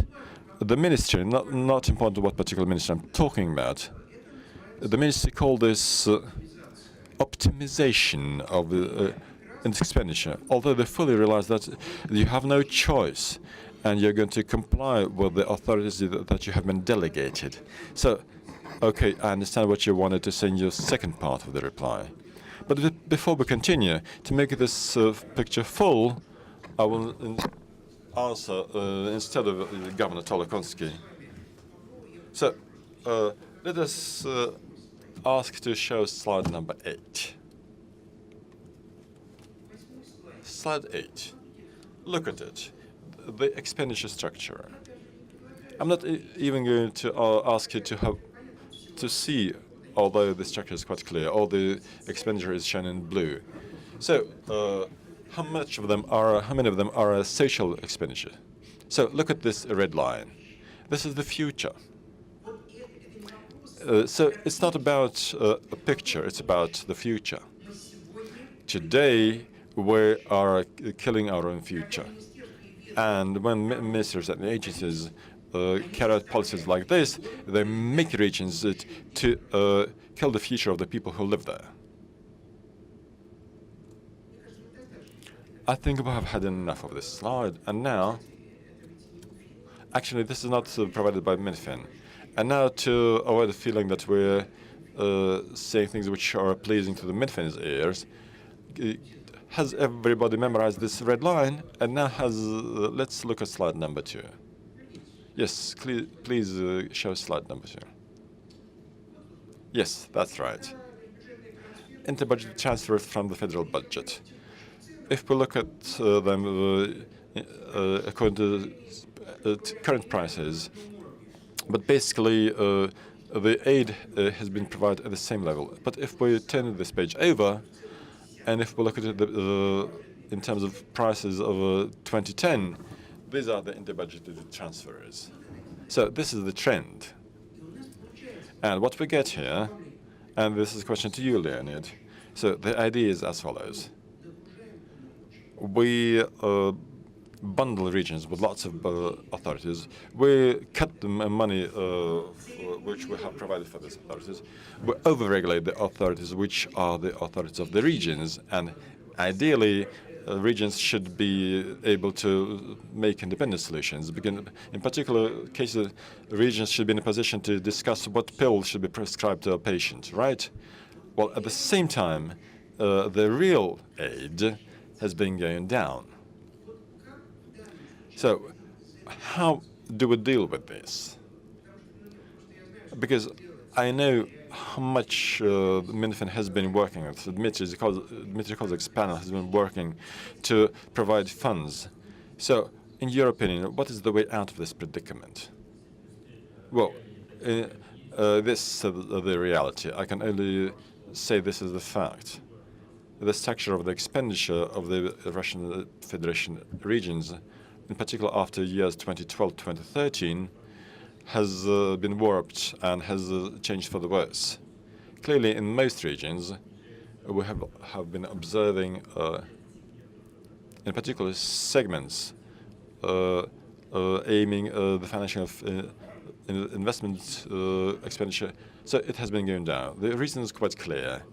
the ministry, not important what particular ministry I'm talking about, the ministry called this optimization of the expenditure, although they fully realize that you have no choice and you're going to comply with the authorities that you have been delegated. So, okay, I understand what you wanted to say in your second part of the reply. But before we continue, to make this picture full, I will answer instead of Governor Tolokonski. So, let us ask to show slide number 8. Slide 8. Look at it. The expenditure structure. I'm not even going to ask you to see, although the structure is quite clear, all the expenditure is shown in blue. So, how many of them are social expenditure? So, look at this red line. This is the future. So it's not about a picture, it's about the future. Today, we are killing our own future. And when ministers and agencies carry out policies like this, they make regions to kill the future of the people who live there. I think we have had enough of this slide. And now, actually, this is not provided by Minfin. And now, to avoid the feeling that we're saying things which are pleasing to the Minfin's ears, has everybody memorized this red line? And now let's look at slide number 2. Yes, please show slide number 2. Yes, that's right. Inter-budget transfers from the federal budget. If we look at them according to current prices, but basically, the aid has been provided at the same level. But if we turn this page over, and if we look at it in terms of prices of 2010, these are the inter-budgeted transfers. So this is the trend. And what we get here, and this is a question to you, Leonid. So the idea is as follows. We bundle regions with lots of authorities. We cut the money which we have provided for these authorities. We overregulate the authorities, which are the authorities of the regions. And ideally, regions should be able to make independent solutions. In particular cases, regions should be in a position to discuss what pill should be prescribed to a patient, right? Well, at the same time, the real aid has been going down. So, how do we deal with this? Because I know how much Minfin has been working with. Dmitry Kozak's panel has been working to provide funds. So, in your opinion, what is the way out of this predicament? Well, this is the reality. I can only say this is the fact. The structure of the expenditure of the Russian Federation regions, in particular after years 2012-2013, has been warped and has changed for the worse. Clearly, in most regions, we have been observing, in particular segments, aiming the financial investment expenditure. So it has been going down. The reason is quite clear.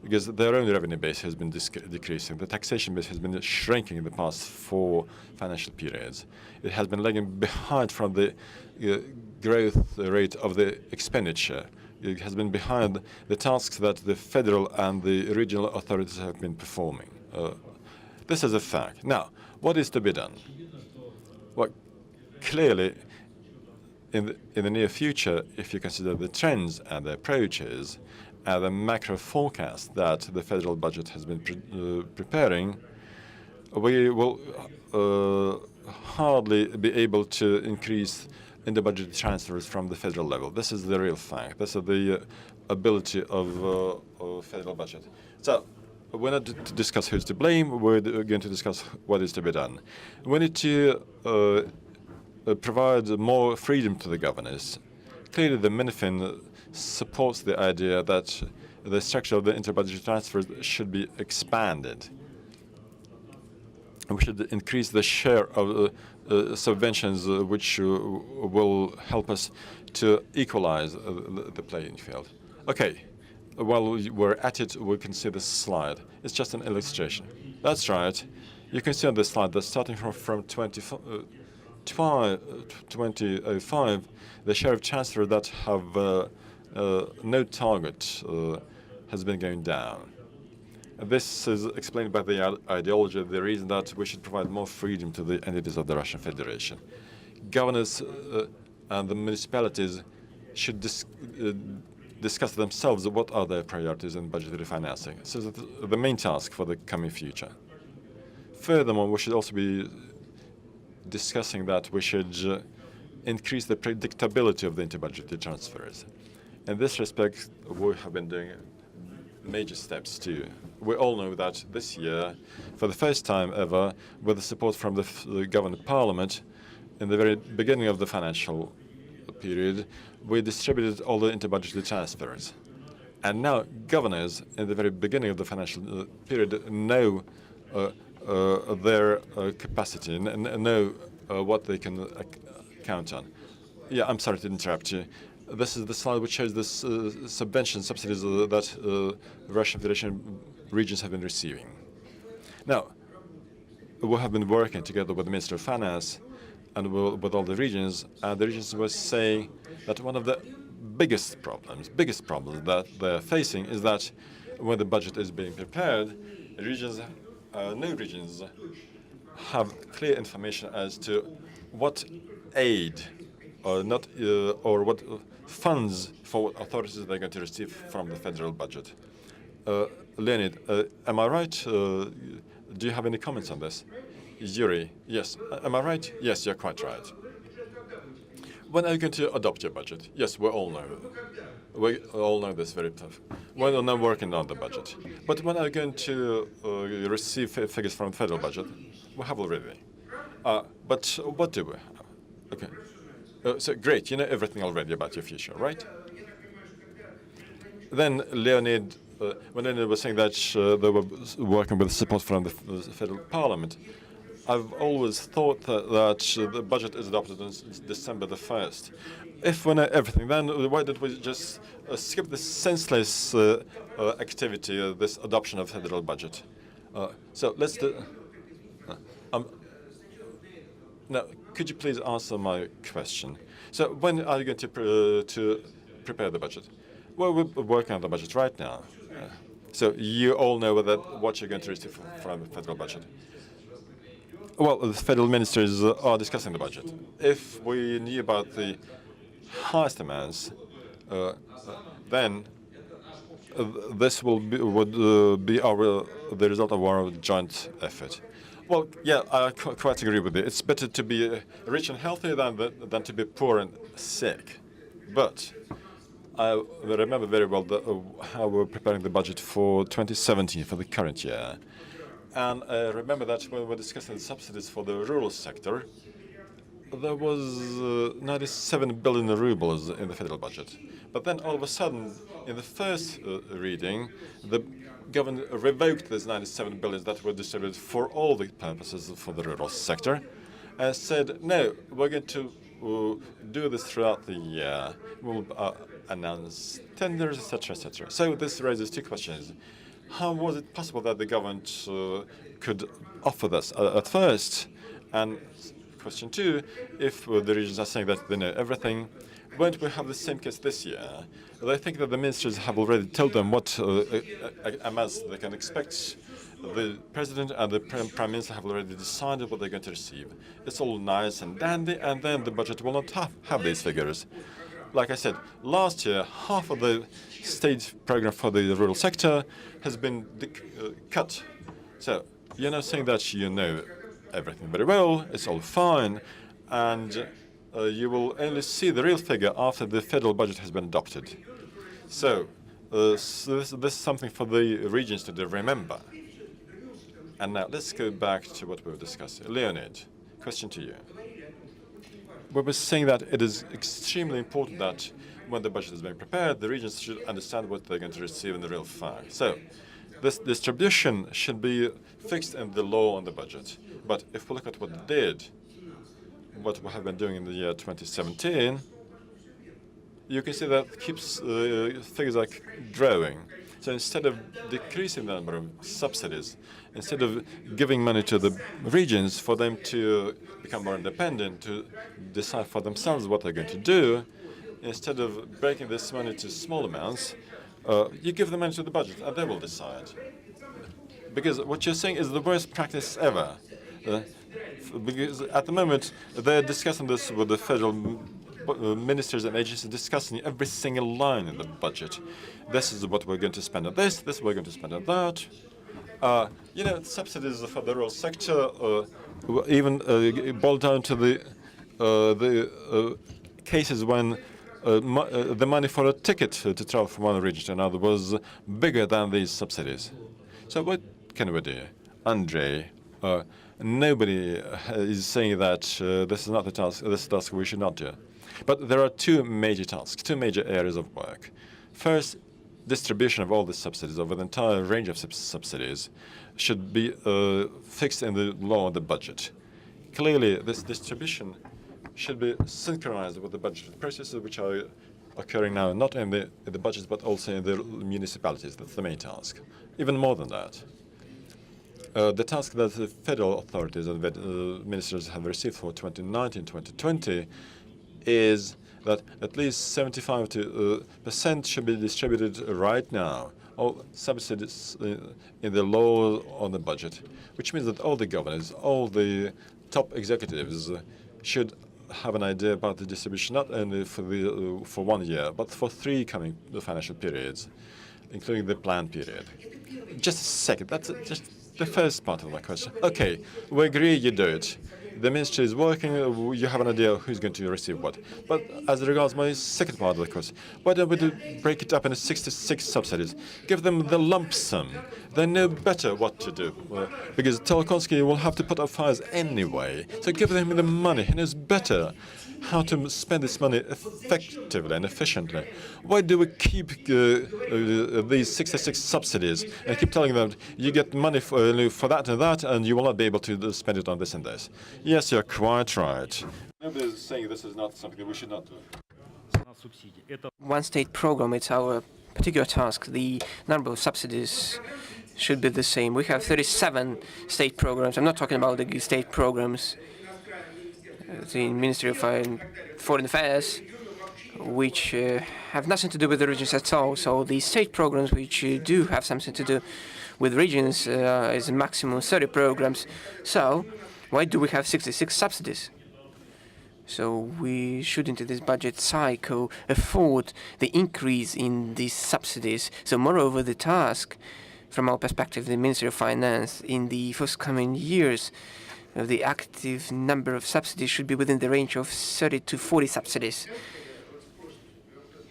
Because their own revenue base has been decreasing. The taxation base has been shrinking in the past 4 financial periods. It has been lagging behind from the growth rate of the expenditure. It has been behind the tasks that the federal and the regional authorities have been performing. This is a fact. Now, what is to be done? Well, clearly, in the near future, if you consider the trends and the approaches, the macro forecast that the federal budget has been preparing, we will hardly be able to increase inter-budget transfers from the federal level. This is the real fact. This is the ability of federal budget. So we're not to discuss who's to blame. We're going to discuss what is to be done. We need to provide more freedom to the governors. Clearly, the MINFIN supports the idea that the structure of the inter-budget transfers should be expanded. We should increase the share of subventions which will help us to equalize the playing field. Okay, while we're at it, we can see this slide. It's just an illustration. That's right. You can see on this slide that starting from 2005, the share of transfers that have no target has been going down. This is explained by the ideology, the reason that we should provide more freedom to the entities of the Russian Federation. Governors and the municipalities should discuss themselves what are their priorities in budgetary financing. So that's the main task for the coming future. Furthermore, we should also be discussing that we should increase the predictability of the inter-budgetary transfers. In this respect, we have been doing major steps too. We all know that this year, for the first time ever, with the support from the governing parliament, in the very beginning of the financial period, we distributed all the inter-budgetary transfers. And now governors, in the very beginning of the financial period, know their capacity, know what they can count on. Yeah, I'm sorry to interrupt you. This is the slide which shows the subsidies that the Russian Federation regions have been receiving. Now, we have been working together with the Minister of Finance and with all the regions, and the regions were saying that one of the biggest problems that they're facing is that when the budget is being prepared, no regions have clear information as to what aid or not, or what funds for authorities they're going to receive from the federal budget. Leonid, am I right? Do you have any comments on this? Yuri, yes. Am I right? Yes, you're quite right. When are you going to adopt your budget? Yes, we all know. We all know this very tough. We're now working on the budget. But when are you going to receive figures from the federal budget? We have already. But what do we have? Okay. So great, you know everything already about your future, right? Then Leonid, when Leonid was saying that they were working with support from the federal parliament, I've always thought that the budget is adopted on December the 1st. If we know everything, then why did we just skip this senseless activity, this adoption of federal budget? So let's do. Now, could you please answer my question? So when are you going to prepare the budget? Well, we're working on the budget right now. So you all know what you're going to receive from the federal budget. Well, the federal ministers are discussing the budget. If we knew about the highest amounts, then this would be the result of our joint effort. Well, yeah, I quite agree with you. It's better to be rich and healthy than to be poor and sick. But I remember very well how we were preparing the budget for 2017, for the current year. And I remember that when we were discussing the subsidies for the rural sector, there was 97 billion rubles in the federal budget. But then all of a sudden, in the first reading, the government revoked these 97 billion that were distributed for all the purposes for the rural sector, and said, no, we're going to do this throughout the year. We'll announce tenders, etc., etc. So this raises two questions. How was it possible that the government could offer this at first? And question two, if the regions are saying that they know everything, won't we have the same case this year? I think that the ministers have already told them what amounts they can expect. The president and the prime minister have already decided what they're going to receive. It's all nice and dandy, and then the budget will not have these figures. Like I said, last year, half of the state program for the rural sector has been cut. So you're now saying that you know everything very well, it's all fine, and you will only see the real figure after the federal budget has been adopted. So, this is something for the regions to remember. And now let's go back to what we were discussing. Leonid, question to you. We were saying that it is extremely important that when the budget is being prepared, the regions should understand what they're going to receive in the real fact. So, this distribution should be fixed in the law on the budget. But if we look at what they did, what we have been doing in the year 2017, you can see that keeps figures like growing. So instead of decreasing the number of subsidies, instead of giving money to the regions for them to become more independent, to decide for themselves what they're going to do, instead of breaking this money to small amounts, you give the money to the budget and they will decide. Because what you're saying is the worst practice ever. Because at the moment, they're discussing this with the federal ministers and agencies, discussing every single line in the budget. This is what we're going to spend on this is what we're going to spend on that. Subsidies for the rural sector even boil down to the cases when the money for a ticket to travel from one region to another was bigger than these subsidies. So what can we do? Andrei, nobody is saying that this is not the task, this is a task we should not do. But there are two major tasks, two major areas of work. First, distribution of all the subsidies over the entire range of subsidies should be fixed in the law and the budget. Clearly, this distribution should be synchronized with the budget processes which are occurring now, not in the budgets, but also in the municipalities. That's the main task. Even more than that, the task that the federal authorities and ministers have received for 2019-2020 is that at least 75% should be distributed right now, all subsidies in the law on the budget, which means that all the governors, all the top executives should have an idea about the distribution, not only for 1 year, but for 3 coming financial periods, including the planned period. Just a second, that's just the first part of my question. Okay, we agree you do it. The ministry is working, you have an idea who's going to receive what. But as regards my second part of the question, why don't we break it up into 66 subsidies? Give them the lump sum. They know better what to do. Because Tolkonsky will have to put up fires anyway. So give him the money. He knows better how to spend this money effectively and efficiently. Why do we keep these 66 subsidies and keep telling them you get money for that and that, and you will not be able to spend it on this and this? Yes, you're quite right. Nobody is saying this is not something that we should not do. One state program, it's our particular task. The number of subsidies should be the same. We have 37 state programs. I'm not talking about the state programs. The Ministry of Foreign Affairs, which have nothing to do with the regions at all. So the state programs, which do have something to do with regions, is a maximum 30 programs. So why do we have 66 subsidies? So we shouldn't, in this budget cycle, afford the increase in these subsidies. So moreover, the task, from our perspective, the Ministry of Finance, in the forthcoming years, the active number of subsidies should be within the range of 30 to 40 subsidies.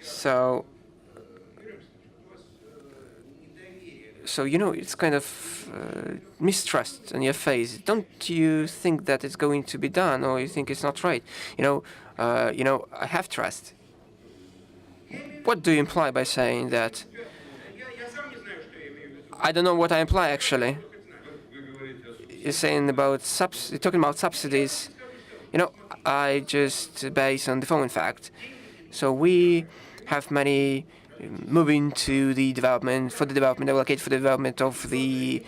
So it's kind of mistrust on your face. Don't you think that it's going to be done, or you think it's not right? I have trust. What do you imply by saying that? I don't know what I imply, actually. You're saying about you're talking about subsidies. I just base on the following fact. So we have money moving to the development, allocated for the development of the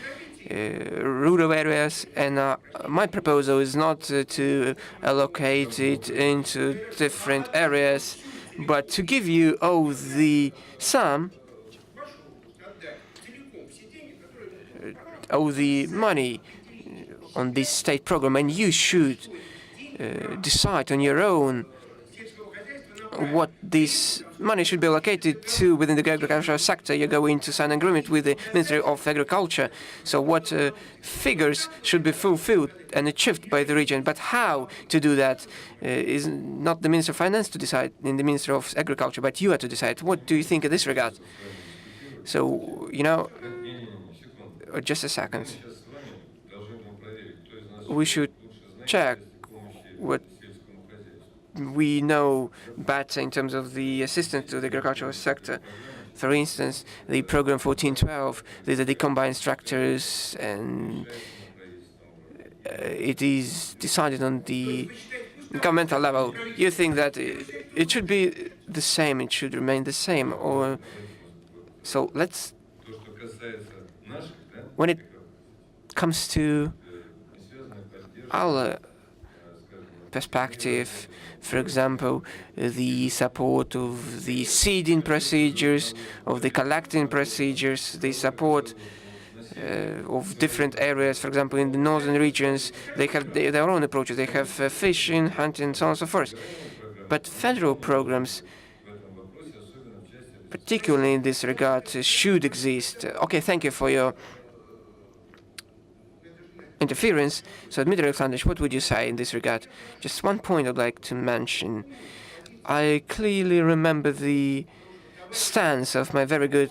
rural areas, and my proposal is not to allocate it into different areas, but to give you all the sum, all the money on this state program, and you should decide on your own what this money should be allocated to within the agricultural sector. You're going to sign an agreement with the Ministry of Agriculture. So what figures should be fulfilled and achieved by the region. But how to do that is not the Minister of Finance to decide in the Ministry of Agriculture, but you are to decide. What do you think in this regard? So, just a second. We should check what we know better in terms of the assistance to the agricultural sector. For instance, the program 1412, these are the combined structures, and it is decided on the governmental level. You think that it should be the same, it should remain the same, or so let's. When it comes to our perspective, for example, the support of the seeding procedures, of the collecting procedures, the support of different areas. For example, in the northern regions, they have their own approaches. They have fishing, hunting, and so on and so forth. But federal programs, particularly in this regard, should exist. Okay, thank you for your interference. So, Dmitry Alexandrovich, what would you say in this regard? Just one point I'd like to mention. I clearly remember the stance of my very good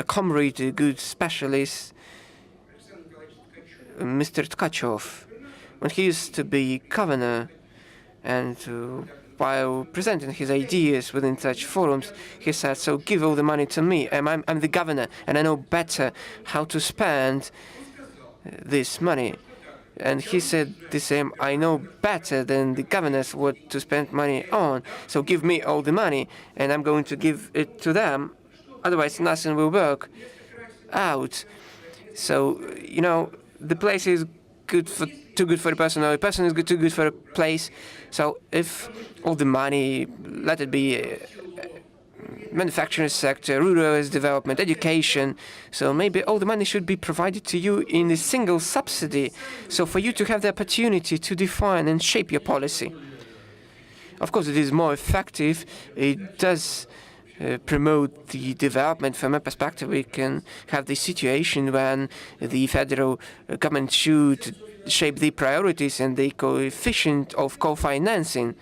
comrade, good specialist, Mr. Tkachov, when he used to be governor, and while presenting his ideas within such forums, he said, so give all the money to me. I'm the governor, and I know better how to spend this money. And he said the same, I know better than the governors what to spend money on, so give me all the money, and I'm going to give it to them, otherwise nothing will work out. So, the place is too good for the person, or the person is too good for a place. So if all the money, let it be manufacturing sector, rural development, education. So maybe all the money should be provided to you in a single subsidy. So for you to have the opportunity to define and shape your policy. Of course, it is more effective. It does promote the development. From my perspective, we can have the situation when the federal government should shape the priorities and the coefficient of co-financing.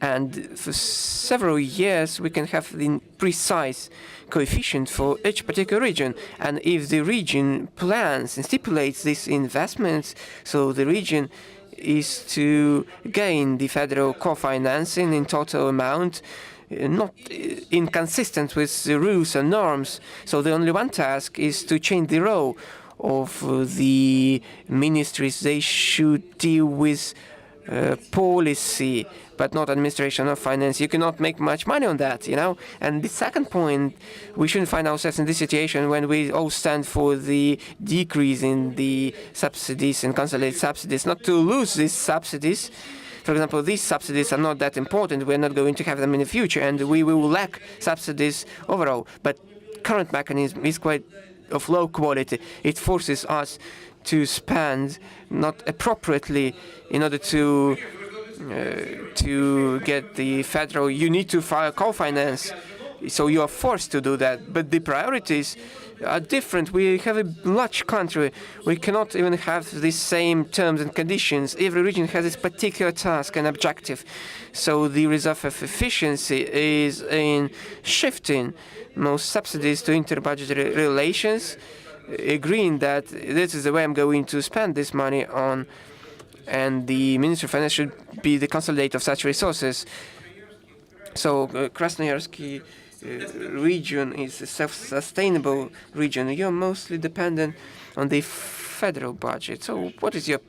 And for several years, we can have the precise coefficient for each particular region. And if the region plans and stipulates these investments, so the region is to gain the federal co-financing in total amount, not inconsistent with the rules and norms. So the only one task is to change the role of the ministries. They should deal with policy, but not administration of finance. You cannot make much money on that, And the second point, we shouldn't find ourselves in this situation when we all stand for the decrease in the subsidies and consolidated subsidies, not to lose these subsidies. For example, these subsidies are not that important. We're not going to have them in the future, and we will lack subsidies overall. But current mechanism is quite of low quality. It forces us to spend not appropriately in order to get the federal. You need to file co-finance, so you are forced to do that. But the priorities are different. We have a large country. We cannot even have the same terms and conditions. Every region has its particular task and objective. So the result of efficiency is in shifting most subsidies to interbudgetary relations, agreeing that this is the way I'm going to spend this money on, and the Ministry of Finance should be the consolidator of such resources. So Krasnoyarsky region is a self-sustainable region. You're mostly dependent on the federal budget. So what is your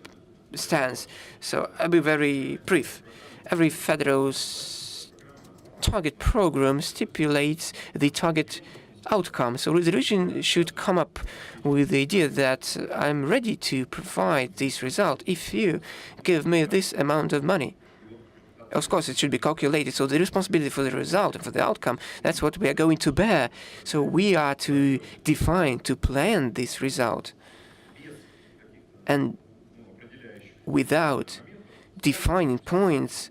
stance? So I'll be very brief. Every federal target program stipulates the target outcome. So the region should come up with the idea that I'm ready to provide this result if you give me this amount of money. Of course, it should be calculated. So the responsibility for the result and for the outcome, that's what we are going to bear. So we are to define, to plan this result. And without defining points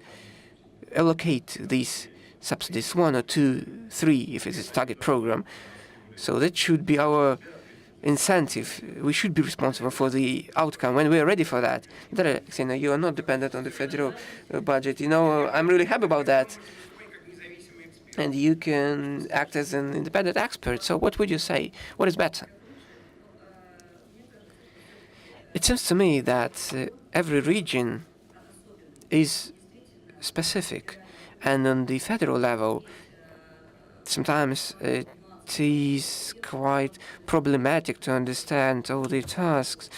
allocate these subsidies, 1 or 2, 3, if it's a target program. So that should be our incentive. We should be responsible for the outcome when we are ready for that. You are not dependent on the federal budget. I'm really happy about that. And you can act as an independent expert. So what would you say? What is better? It seems to me that every region is specific. And on the federal level, sometimes it is quite problematic to understand all the tasks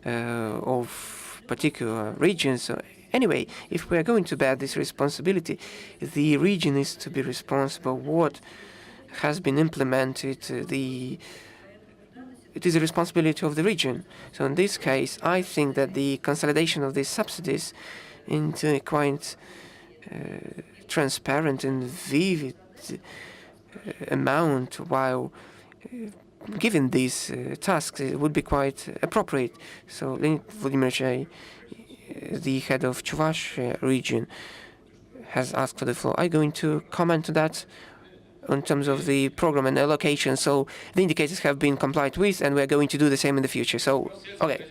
of particular regions. So anyway, if we are going to bear this responsibility, the region is to be responsible. What has been implemented, it is a responsibility of the region. So in this case, I think that the consolidation of these subsidies into a quite transparent and vivid amount while given these tasks would be quite appropriate. So Leonid Vladimirovich, the head of Chuvash region, has asked for the floor. I'm going to comment on that in terms of the program and allocation. So the indicators have been complied with, and we're going to do the same in the future. So, okay.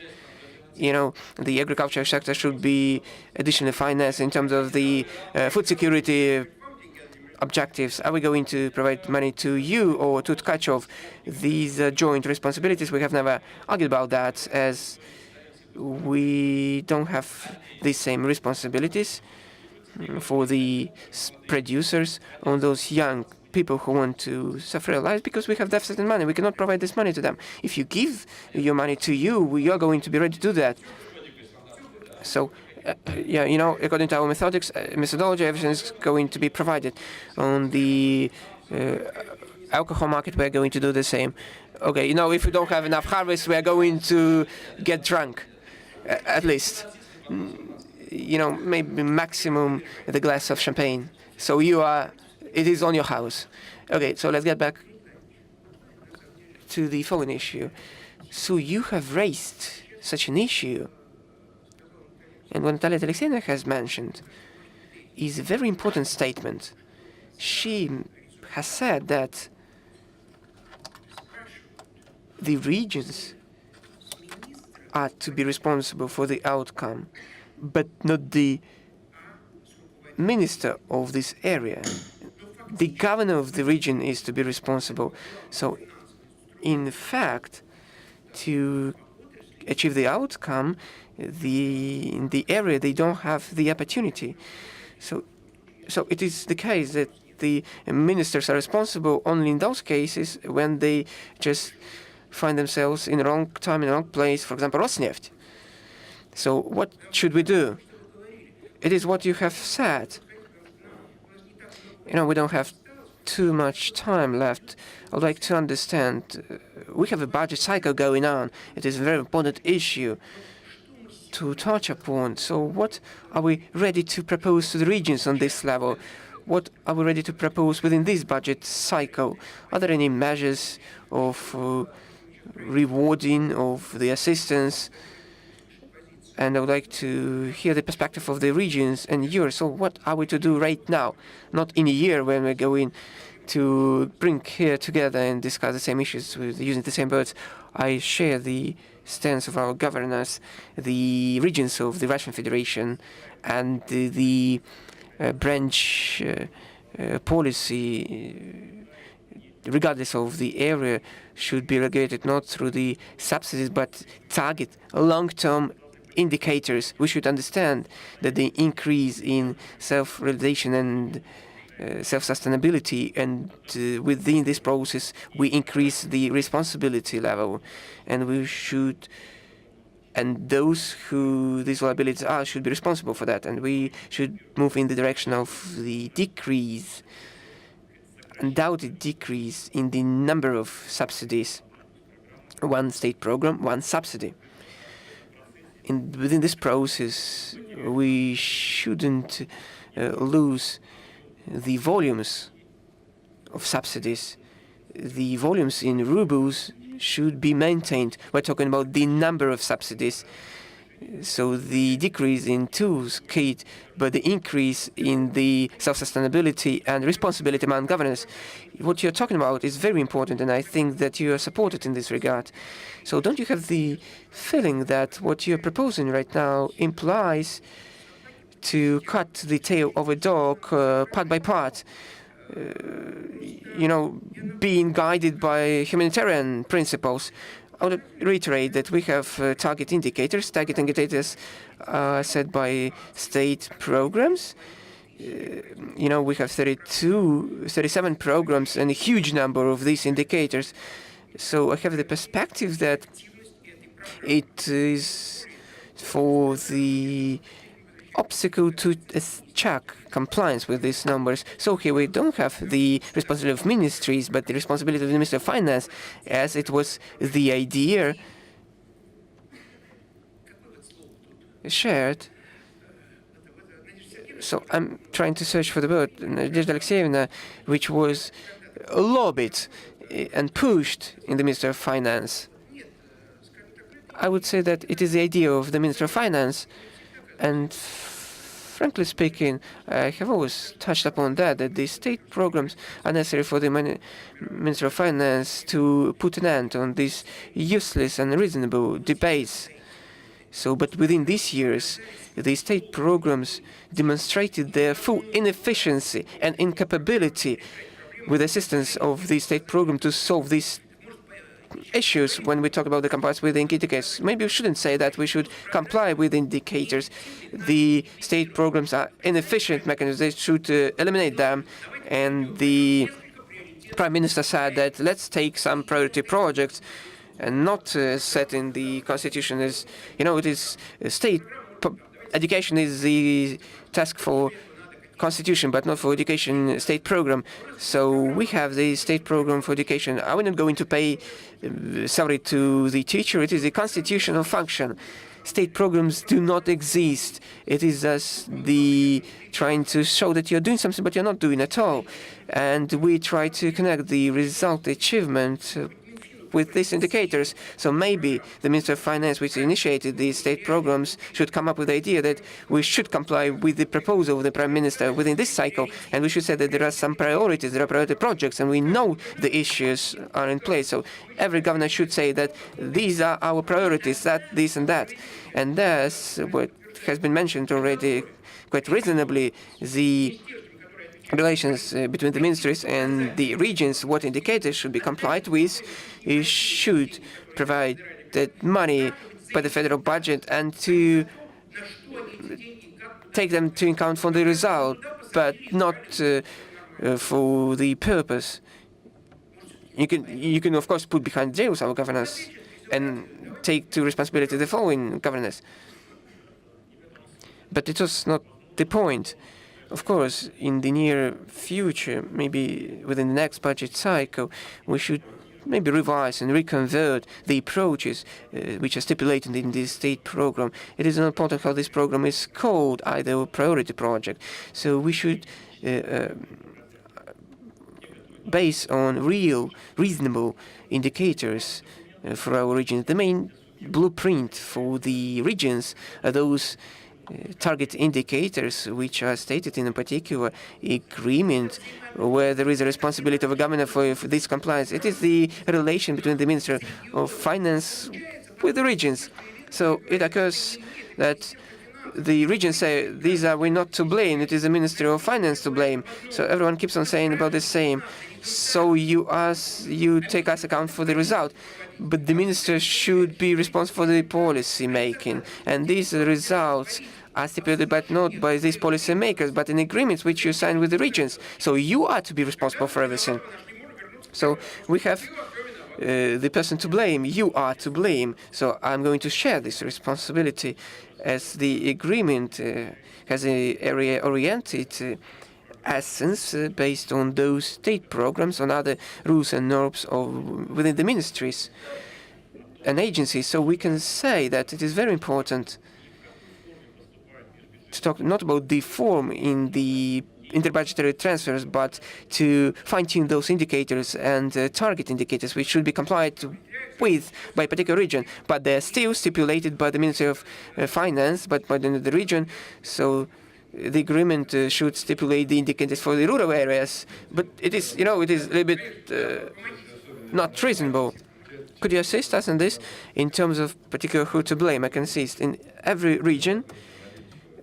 The agriculture sector should be additionally financed in terms of the food security objectives. Are we going to provide money to you or to Tkachov? These joint responsibilities, we have never argued about that, as we don't have the same responsibilities for the producers on those young people who want to self-realize, because we have deficit in money. We cannot provide this money to them. If you give your money to you, we are going to be ready to do that. So, according to our methodology, everything is going to be provided. On the alcohol market, we are going to do the same. Okay, if we don't have enough harvest, we are going to get drunk, at least. Maybe maximum the glass of champagne. So it is on your house. Okay, so let's get back to the following issue. So you have raised such an issue, and what Natalia Alexeyevna has mentioned is a very important statement. She has said that the regions are to be responsible for the outcome, but not the minister of this area. The governor of the region is to be responsible. So, in fact, to achieve the outcome, in the area they don't have the opportunity. So it is the case that the ministers are responsible only in those cases when they just find themselves in the wrong time, in the wrong place. For example, Rosneft. So what should we do? It is what you have said. We don't have too much time left. I'd like to understand. We have a budget cycle going on. It is a very important issue to touch upon. So what are we ready to propose to the regions on this level? What are we ready to propose within this budget cycle? Are there any measures of rewarding of the assistance? And I would like to hear the perspective of the regions and yours. So what are we to do right now? Not in a year when we're going to bring here together and discuss the same issues using the same words. I share the stance of our governors, the regions of the Russian Federation, and the branch policy, regardless of the area, should be regulated not through the subsidies but target long-term indicators. We should understand that the increase in self-realization and self-sustainability, and within this process we increase the responsibility level, and we should, and those who these liabilities are should be responsible for that, and we should move in the direction of the decrease, undoubted decrease in the number of subsidies. One state program, one subsidy. Within this process, we shouldn't lose the volumes of subsidies. The volumes in rubles should be maintained. We're talking about the number of subsidies. So the decrease in tools kit, but the increase in the self-sustainability and responsibility among governors. What you're talking about is very important, and I think that you are supported in this regard. So don't you have the feeling that what you're proposing right now implies to cut the tail of a dog part by part, being guided by humanitarian principles? I would reiterate that we have target indicators. Target indicators are set by state programs. We have 37 programs and a huge number of these indicators. So I have the perspective that it is for the obstacle to check compliance with these numbers. So here we don't have the responsibility of ministries, but the responsibility of the Minister of Finance, as it was the idea shared. So I'm trying to search for the word, Nadezhda Alexeyevna, which was lobbied and pushed in the Minister of Finance. I would say that it is the idea of the Minister of Finance, and frankly speaking, I have always touched upon that the state programs are necessary for the Minister of Finance to put an end on these useless and unreasonable debates. So, but within these years, the state programs demonstrated their full inefficiency and incapability with the assistance of the state program to solve these issues when we talk about the compliance with the indicators. Maybe we shouldn't say that we should comply with indicators. The state programs are inefficient mechanisms. They should eliminate them. And the Prime Minister said that let's take some priority projects and not set in the Constitution as, it is state education is the task for Constitution, but not for education state program. So we have the state program for education. Are we not going to pay salary to the teacher? It is a constitutional function. State programs do not exist. It is just the trying to show that you're doing something, but you're not doing at all. And we try to connect the result achievement with these indicators. So maybe the Minister of Finance, which initiated these state programs, should come up with the idea that we should comply with the proposal of the Prime Minister within this cycle, and we should say that there are some priorities, there are priority projects, and we know the issues are in place. So every governor should say that these are our priorities, that, this, and that. And that's what has been mentioned already quite reasonably, the relations between the ministries and the regions, what indicators should be complied with, should provide that money by the federal budget and to take them to account for the result, but not for the purpose. You can of course put behind jails our governors and take to responsibility the following governors, but it was not the point. Of course, in the near future, maybe within the next budget cycle, we should maybe revise and reconvert the approaches which are stipulated in this state program. It is not important how this program is called, either a priority project. So we should base on real, reasonable indicators for our regions. The main blueprint for the regions are those target indicators which are stated in a particular agreement where there is a responsibility of a governor for this compliance. It is the relation between the Minister of Finance with the regions. So it occurs that the regions say, we're not to blame, it is the Ministry of Finance to blame. So everyone keeps on saying about the same. So you take us account for the result. But the minister should be responsible for the policy making. And these results are stipulated but not by these policy makers, but in agreements which you sign with the regions. So you are to be responsible for everything. So we have the person to blame, you are to blame. So I'm going to share this responsibility as the agreement has an area-oriented essence based on those state programs, on other rules and norms within the ministries and agencies. So we can say that it is very important to talk not about the form in the interbudgetary transfers, but to fine-tune those indicators and target indicators which should be complied with by a particular region, but they're still stipulated by the Ministry of Finance, but by the region. So the agreement should stipulate the indicators for the rural areas, but it is, it is a little bit not reasonable. Could you assist us in this in terms of particular who to blame? I can insist. In every region,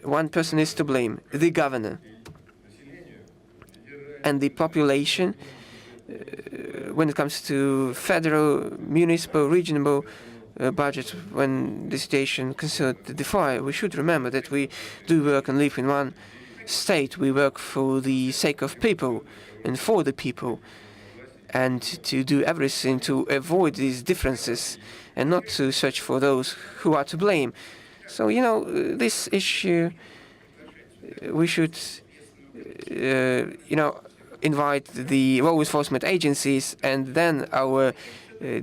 one person is to blame, the governor. And the population, when it comes to federal, municipal, regional budgets, when the situation concerned the fire, we should remember that we do work and live in one state. We work for the sake of people and for the people, and to do everything to avoid these differences and not to search for those who are to blame. So, this issue, we should, invite the law enforcement agencies, and then our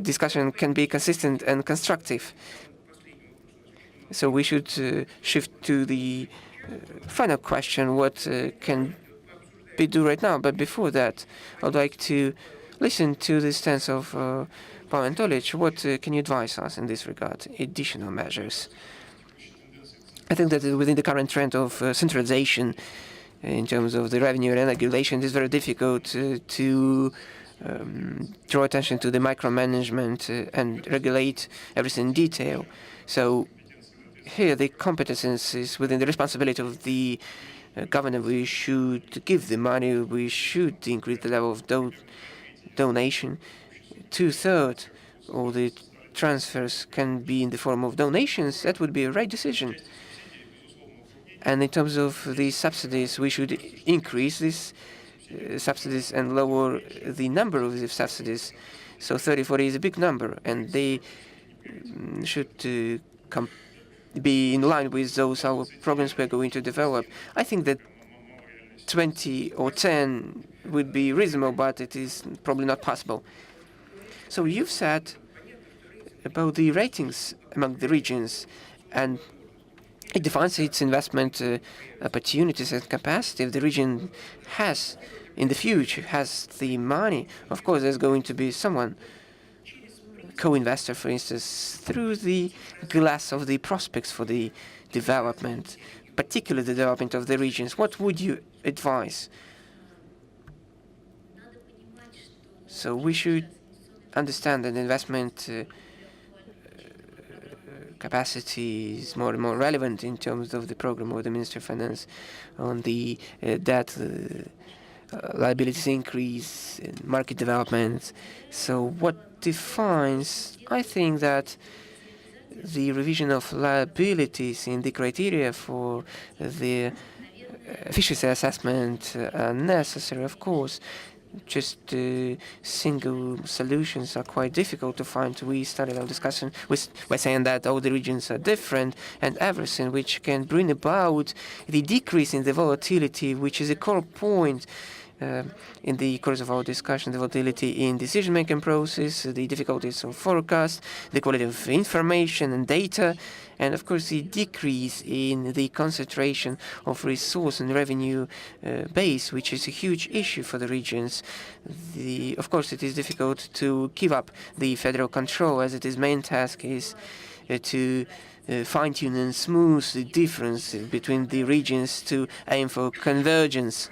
discussion can be consistent and constructive. So we should shift to the final question, what can be done right now. But before that, I'd like to listen to the stance of Pavel Anatolich. What can you advise us in this regard? Additional measures. I think that within the current trend of centralization in terms of the revenue and regulation, it is very difficult to draw attention to the micromanagement and regulate everything in detail. So here the competences is within the responsibility of the governor. We should give the money, we should increase the level of donation. 2/3 of the transfers can be in the form of donations. That would be a right decision. And in terms of the subsidies, we should increase these subsidies and lower the number of these subsidies. So 30, 40 is a big number, and they should be in line with those our programs we're going to develop. I think that 20 or 10 would be reasonable, but it is probably not possible. So you've said about the ratings among the regions, and it defines its investment opportunities and capacity. If the region has, in the future, has the money, of course, there's going to be someone, co-investor, for instance, through the glass of the prospects for the development, particularly the development of the regions. What would you advise? So we should understand that investment capacity is more and more relevant in terms of the program of the Ministry of Finance on the debt, liabilities increase, market development. So what defines, I think that the revision of liabilities in the criteria for the efficiency assessment are necessary, of course. Just single solutions are quite difficult to find. We started our discussion by saying that all the regions are different, and everything which can bring about the decrease in the volatility, which is a core point in the course of our discussion, the volatility in decision-making process, the difficulties of forecast, the quality of information and data, and of course the decrease in the concentration of resource and revenue base, which is a huge issue for the regions. Of course, it is difficult to give up the federal control, as its main task is to fine-tune and smooth the difference between the regions to aim for convergence.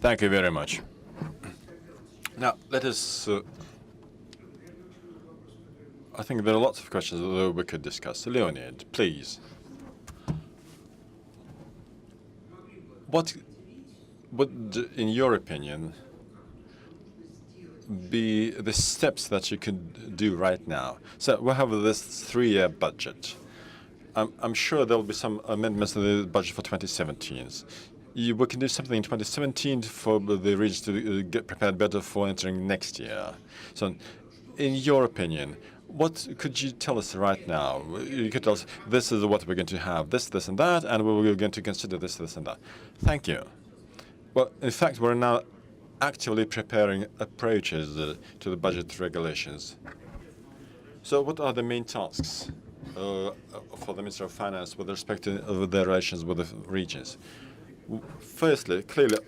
Thank you very much. Now, let us... I think there are lots of questions that we could discuss. Leonid, please. What would, in your opinion, be the steps that you could do right now? So we have this 3-year budget. I'm sure there will be some amendments to the budget for 2017. We can do something in 2017 for the regions to get prepared better for entering next year. So, in your opinion, what could you tell us right now? You could tell us, this is what we're going to have, this, and that, and we're going to consider this, and that. Thank you. Well, in fact, we're now actively preparing approaches to the budget regulations. So what are the main tasks for the Minister of Finance with respect to their relations with the regions? Firstly, clearly,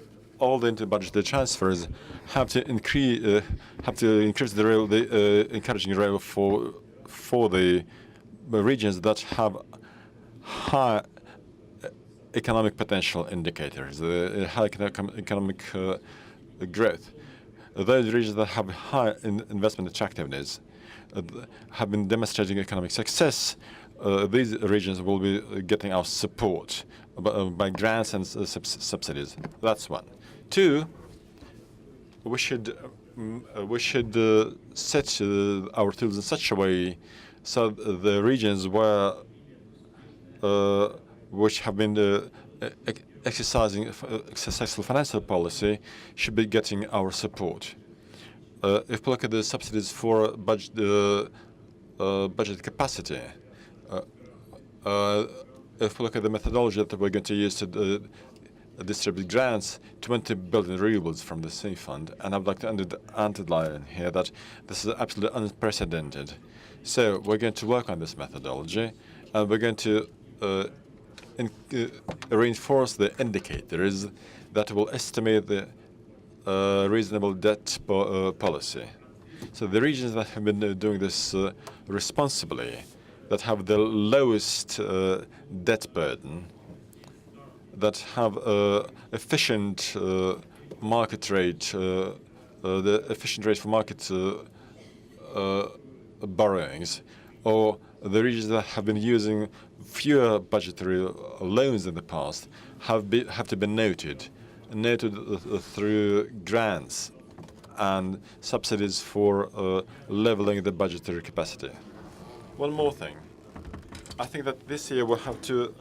all the interbudgetary transfers have to increase the role, the encouraging role for the regions that have high economic potential indicators, high economic growth. Those regions that have high investment attractiveness have been demonstrating economic success. These regions will be getting our support by grants and subsidies. That's one. Two, we should set our tools in such a way so the regions which have been exercising successful financial policy should be getting our support. If we look at the subsidies for budget capacity, if we look at the methodology that we're going to use to distribute grants, 20 billion rubles from the same fund, and I'd like to underline here that this is absolutely unprecedented. So we're going to work on this methodology, and we're going to reinforce the indicators that will estimate the reasonable debt policy. So the regions that have been doing this responsibly, that have the lowest debt burden, that have efficient market rate, the efficient rate for market borrowings, or the regions that have been using fewer budgetary loans in the past have to be noted through grants and subsidies for leveling the budgetary capacity. One more thing. I think that this year we'll have to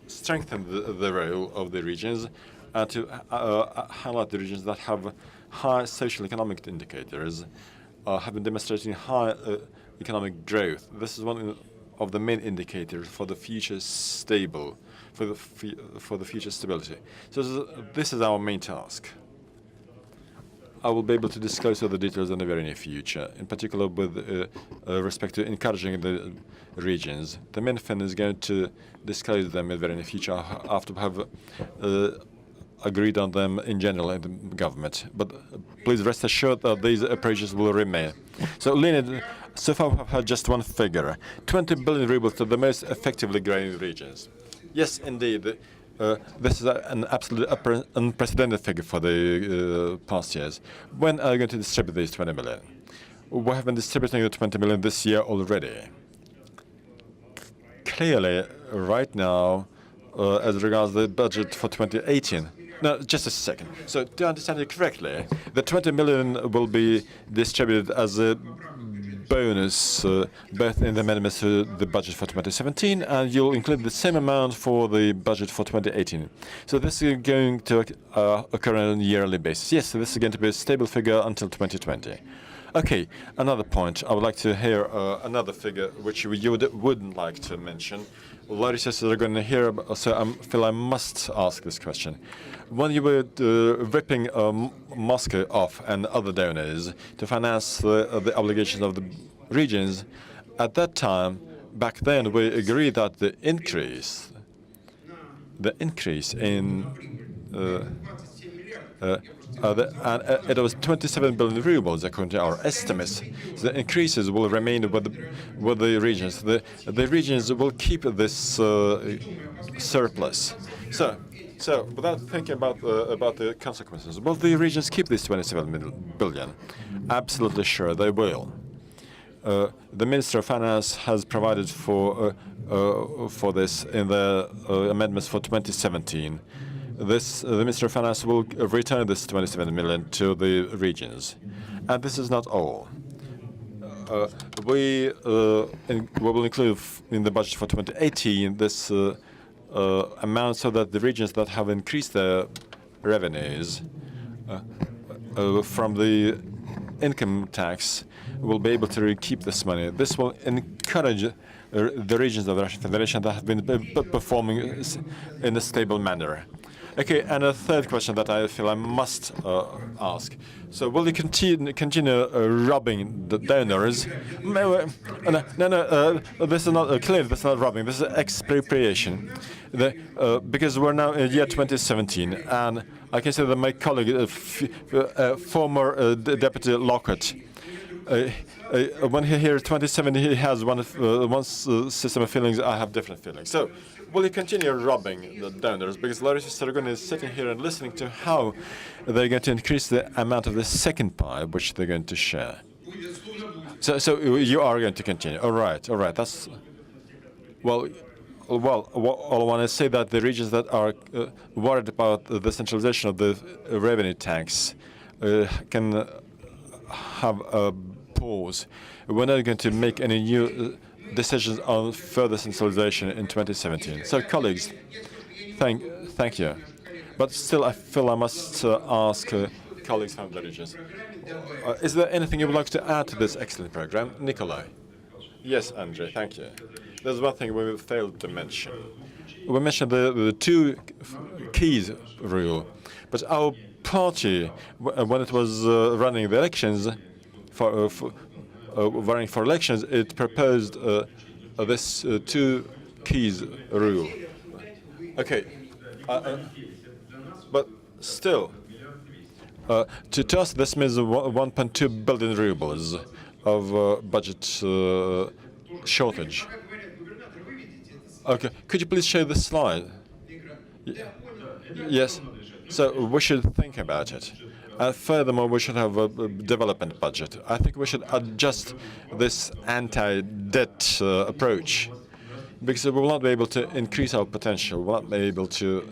strengthen the role of the regions and to highlight the regions that have high social economic indicators, have been demonstrating high economic growth. This is one of the main indicators for the future for the future stability. So this is our main task. I will be able to disclose all the details in the very near future, in particular with respect to encouraging the regions. The MINFIN is going to disclose them in the very near future after we have agreed on them in general in the government. But please rest assured that these approaches will remain. So, Leonid, so far we have had just one figure, 20 billion rubles to the most effectively growing regions. Yes, indeed. This is an absolutely unprecedented figure for the past years. When are you going to distribute these 20 million? We have been distributing the 20 million this year already. Clearly, right now, as regards the budget for 2018, no, just a second. So, to understand it correctly, the 20 million will be distributed as a bonus, both in the amendments to the budget for 2017, and you'll include the same amount for the budget for 2018. So this is going to occur on a yearly basis. Yes, so this is going to be a stable figure until 2020. Okay, another point. I would like to hear another figure which you wouldn't like to mention. Larissa says they're going to hear, so I feel I must ask this question. When you were ripping Moscow off and other donors to finance the obligations of the regions, at that time, back then, we agreed that the increase in it was 27 billion rubles according to our estimates. So the increases will remain with the regions. The regions will keep this surplus. So without thinking about the consequences, will the regions keep this 27 billion? Absolutely sure they will. The Minister of Finance has provided for this in the amendments for 2017. The Minister of Finance will return this 27 million to the regions. And this is not all. We will include in the budget for 2018 this amount so that the regions that have increased their revenues from the income tax will be able to keep this money. This will encourage the regions of the Russian Federation that have been performing in a stable manner. Okay, and a third question that I feel I must ask. So will you continue robbing the donors? No, this is not clear. This is not robbing. This is expropriation. Because we're now in year 2017, and I can say that my colleague, former Deputy Lockhart, when he hears 27, he has one system of feelings. I have different feelings. So, will you continue robbing the donors? Because Larissa Sargon is sitting here and listening to how they're going to increase the amount of the second pie which they're going to share. So you are going to continue. All right. That's well. All I want to say that the regions that are worried about the centralization of the revenue tax can have a pause. We're not going to make any new decisions on further centralization in 2017. So, colleagues, thank you. But still, I feel I must ask colleagues from the regions. Is there anything you would like to add to this excellent program? Nikolai. Yes, Andrei, thank you. There's one thing we failed to mention. We mentioned the two keys rule, but our party, when it was running the elections, running for elections, it proposed this two keys rule. Okay, but still, to us this means 1.2 billion rubles of budget shortage. Okay, could you please show the slide? Yes. So we should think about it. Furthermore, we should have a development budget. I think we should adjust this anti-debt approach, because we will not be able to increase our potential. We will not be able to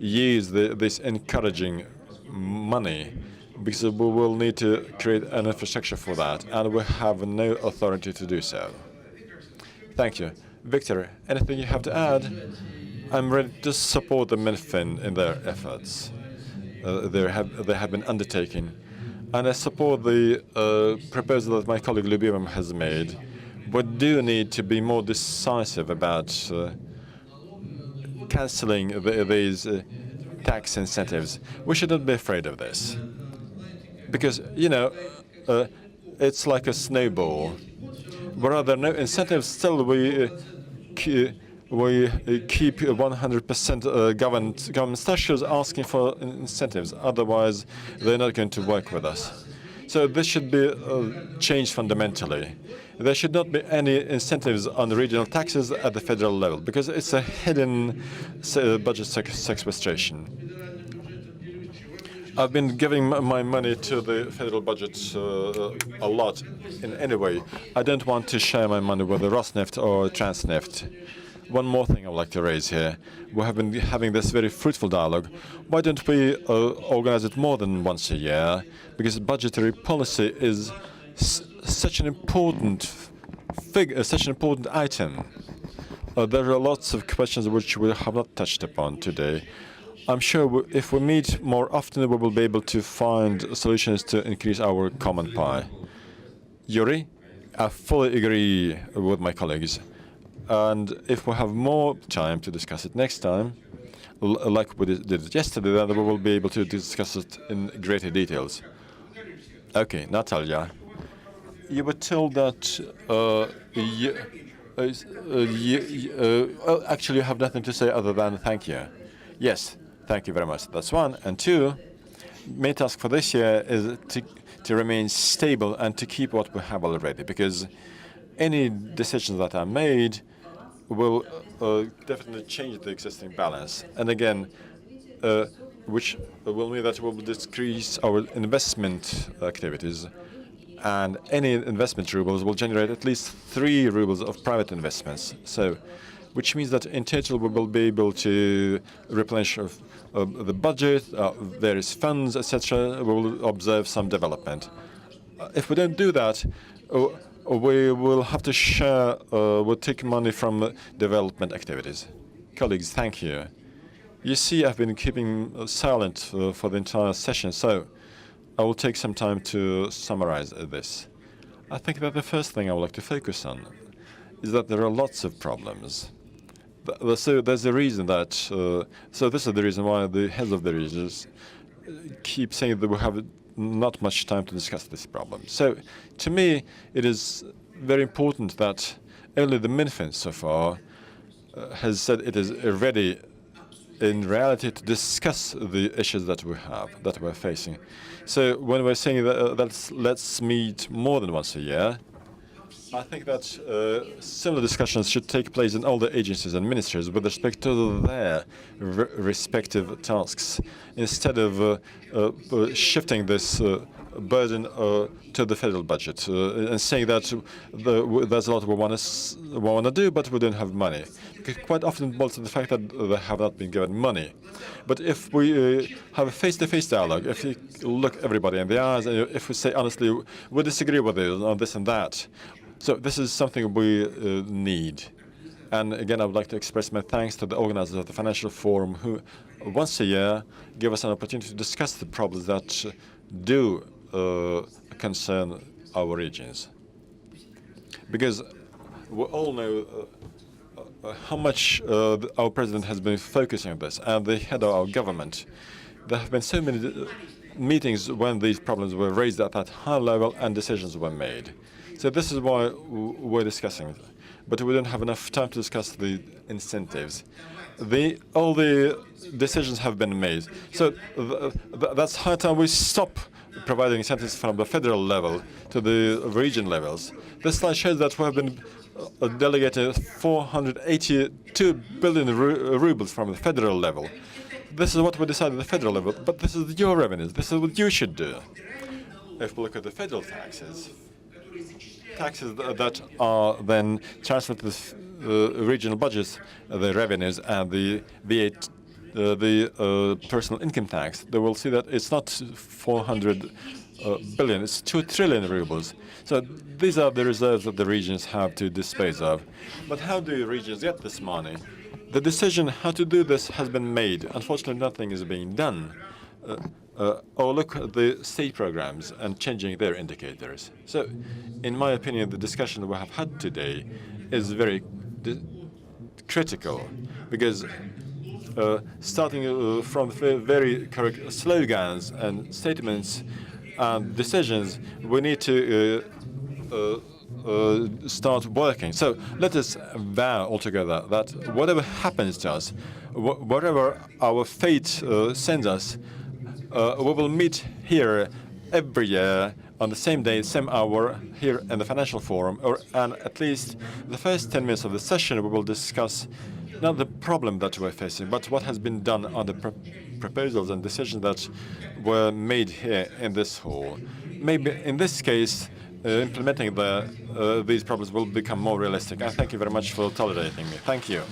use this encouraging money, because we will need to create an infrastructure for that, and we have no authority to do so. Thank you. Victor, anything you have to add? I'm ready to support the MINFIN in their efforts they have been undertaking. And I support the proposal that my colleague Lyubimov has made. We do need to be more decisive about cancelling these tax incentives. We shouldn't be afraid of this. Because, you know, it's like a snowball. Where there are no incentives, still we keep 100% government statutes asking for incentives. Otherwise, they're not going to work with us. So this should be changed fundamentally. There should not be any incentives on regional taxes at the federal level, because it's a hidden budget sequestration. I've been giving my money to the federal budget a lot in any way. I don't want to share my money with the Rosneft or Transneft. One more thing I would like to raise here. We have been having this very fruitful dialogue. Why don't we organize it more than once a year? Because budgetary policy is such an important such an important item. There are lots of questions which we have not touched upon today. I'm sure if we meet more often, we will be able to find solutions to increase our common pie. Yuri, I fully agree with my colleagues. And if we have more time to discuss it next time, like we did it yesterday, then we will be able to discuss it in greater details. Okay, Natalia, you were told that actually you have nothing to say other than thank you. Yes, thank you very much. That's one. And two, main task for this year is to remain stable and to keep what we have already, because any decisions that are made will definitely change the existing balance. And again, which will mean that we will decrease our investment activities. And any investment rubles will generate at least 3 rubles of private investments. So, which means that in total we will be able to replenish the budget, various funds, etc. We will observe some development. If we don't do that, we will have to share, we'll take money from development activities. Colleagues, thank you. You see, I've been keeping silent for the entire session, so I will take some time to summarize this. I think that the first thing I would like to focus on is that there are lots of problems. So there's a reason that, so this is the reason why the heads of the regions keep saying that we have not much time to discuss this problem. So, to me, it is very important that only the MINFIN so far has said it is ready in reality to discuss the issues that we have, that we're facing. So when we're saying that let's meet more than once a year, I think that similar discussions should take place in all the agencies and ministries with respect to their respective tasks, instead of shifting this burden to the federal budget and saying that there's a lot we want to do, but we don't have money. Because quite often it boils to the fact that they have not been given money. But if we have a face-to-face dialogue, if we look everybody in the eyes, and if we say honestly, we disagree with you on this and that, so this is something we need. And again, I would like to express my thanks to the organizers of the Financial Forum, who once a year give us an opportunity to discuss the problems that do concern our regions. Because we all know how much our president has been focusing on this, and the head of our government. There have been so many meetings when these problems were raised at that high level and decisions were made. So this is why we're discussing it. But we don't have enough time to discuss the incentives. All the decisions have been made. So that's high time we stop providing incentives from the federal level to the region levels. This slide shows that we have been delegated 482 billion rubles from the federal level. This is what we decided at the federal level, but this is your revenues. This is what you should do. If we look at the federal taxes that are then transferred to the regional budgets, the revenues and the VAT, the personal income tax, they will see that it's not 400 billion, it's 2 trillion rubles. So these are the reserves that the regions have to dispose of. But how do regions get this money? The decision how to do this has been made. Unfortunately, nothing is being done. Or look at the state programs and changing their indicators. So, in my opinion, the discussion we have had today is very critical, because starting from very correct slogans and statements and decisions, we need to start working. So let us vow altogether that whatever happens to us, whatever our fate sends us, we will meet here every year on the same day, same hour, here in the Financial Forum, and at least the first 10 minutes of the session we will discuss not the problem that we're facing, but what has been done on the proposals and decisions that were made here in this hall. Maybe in this case, implementing these problems will become more realistic. I thank you very much for tolerating me. Thank you.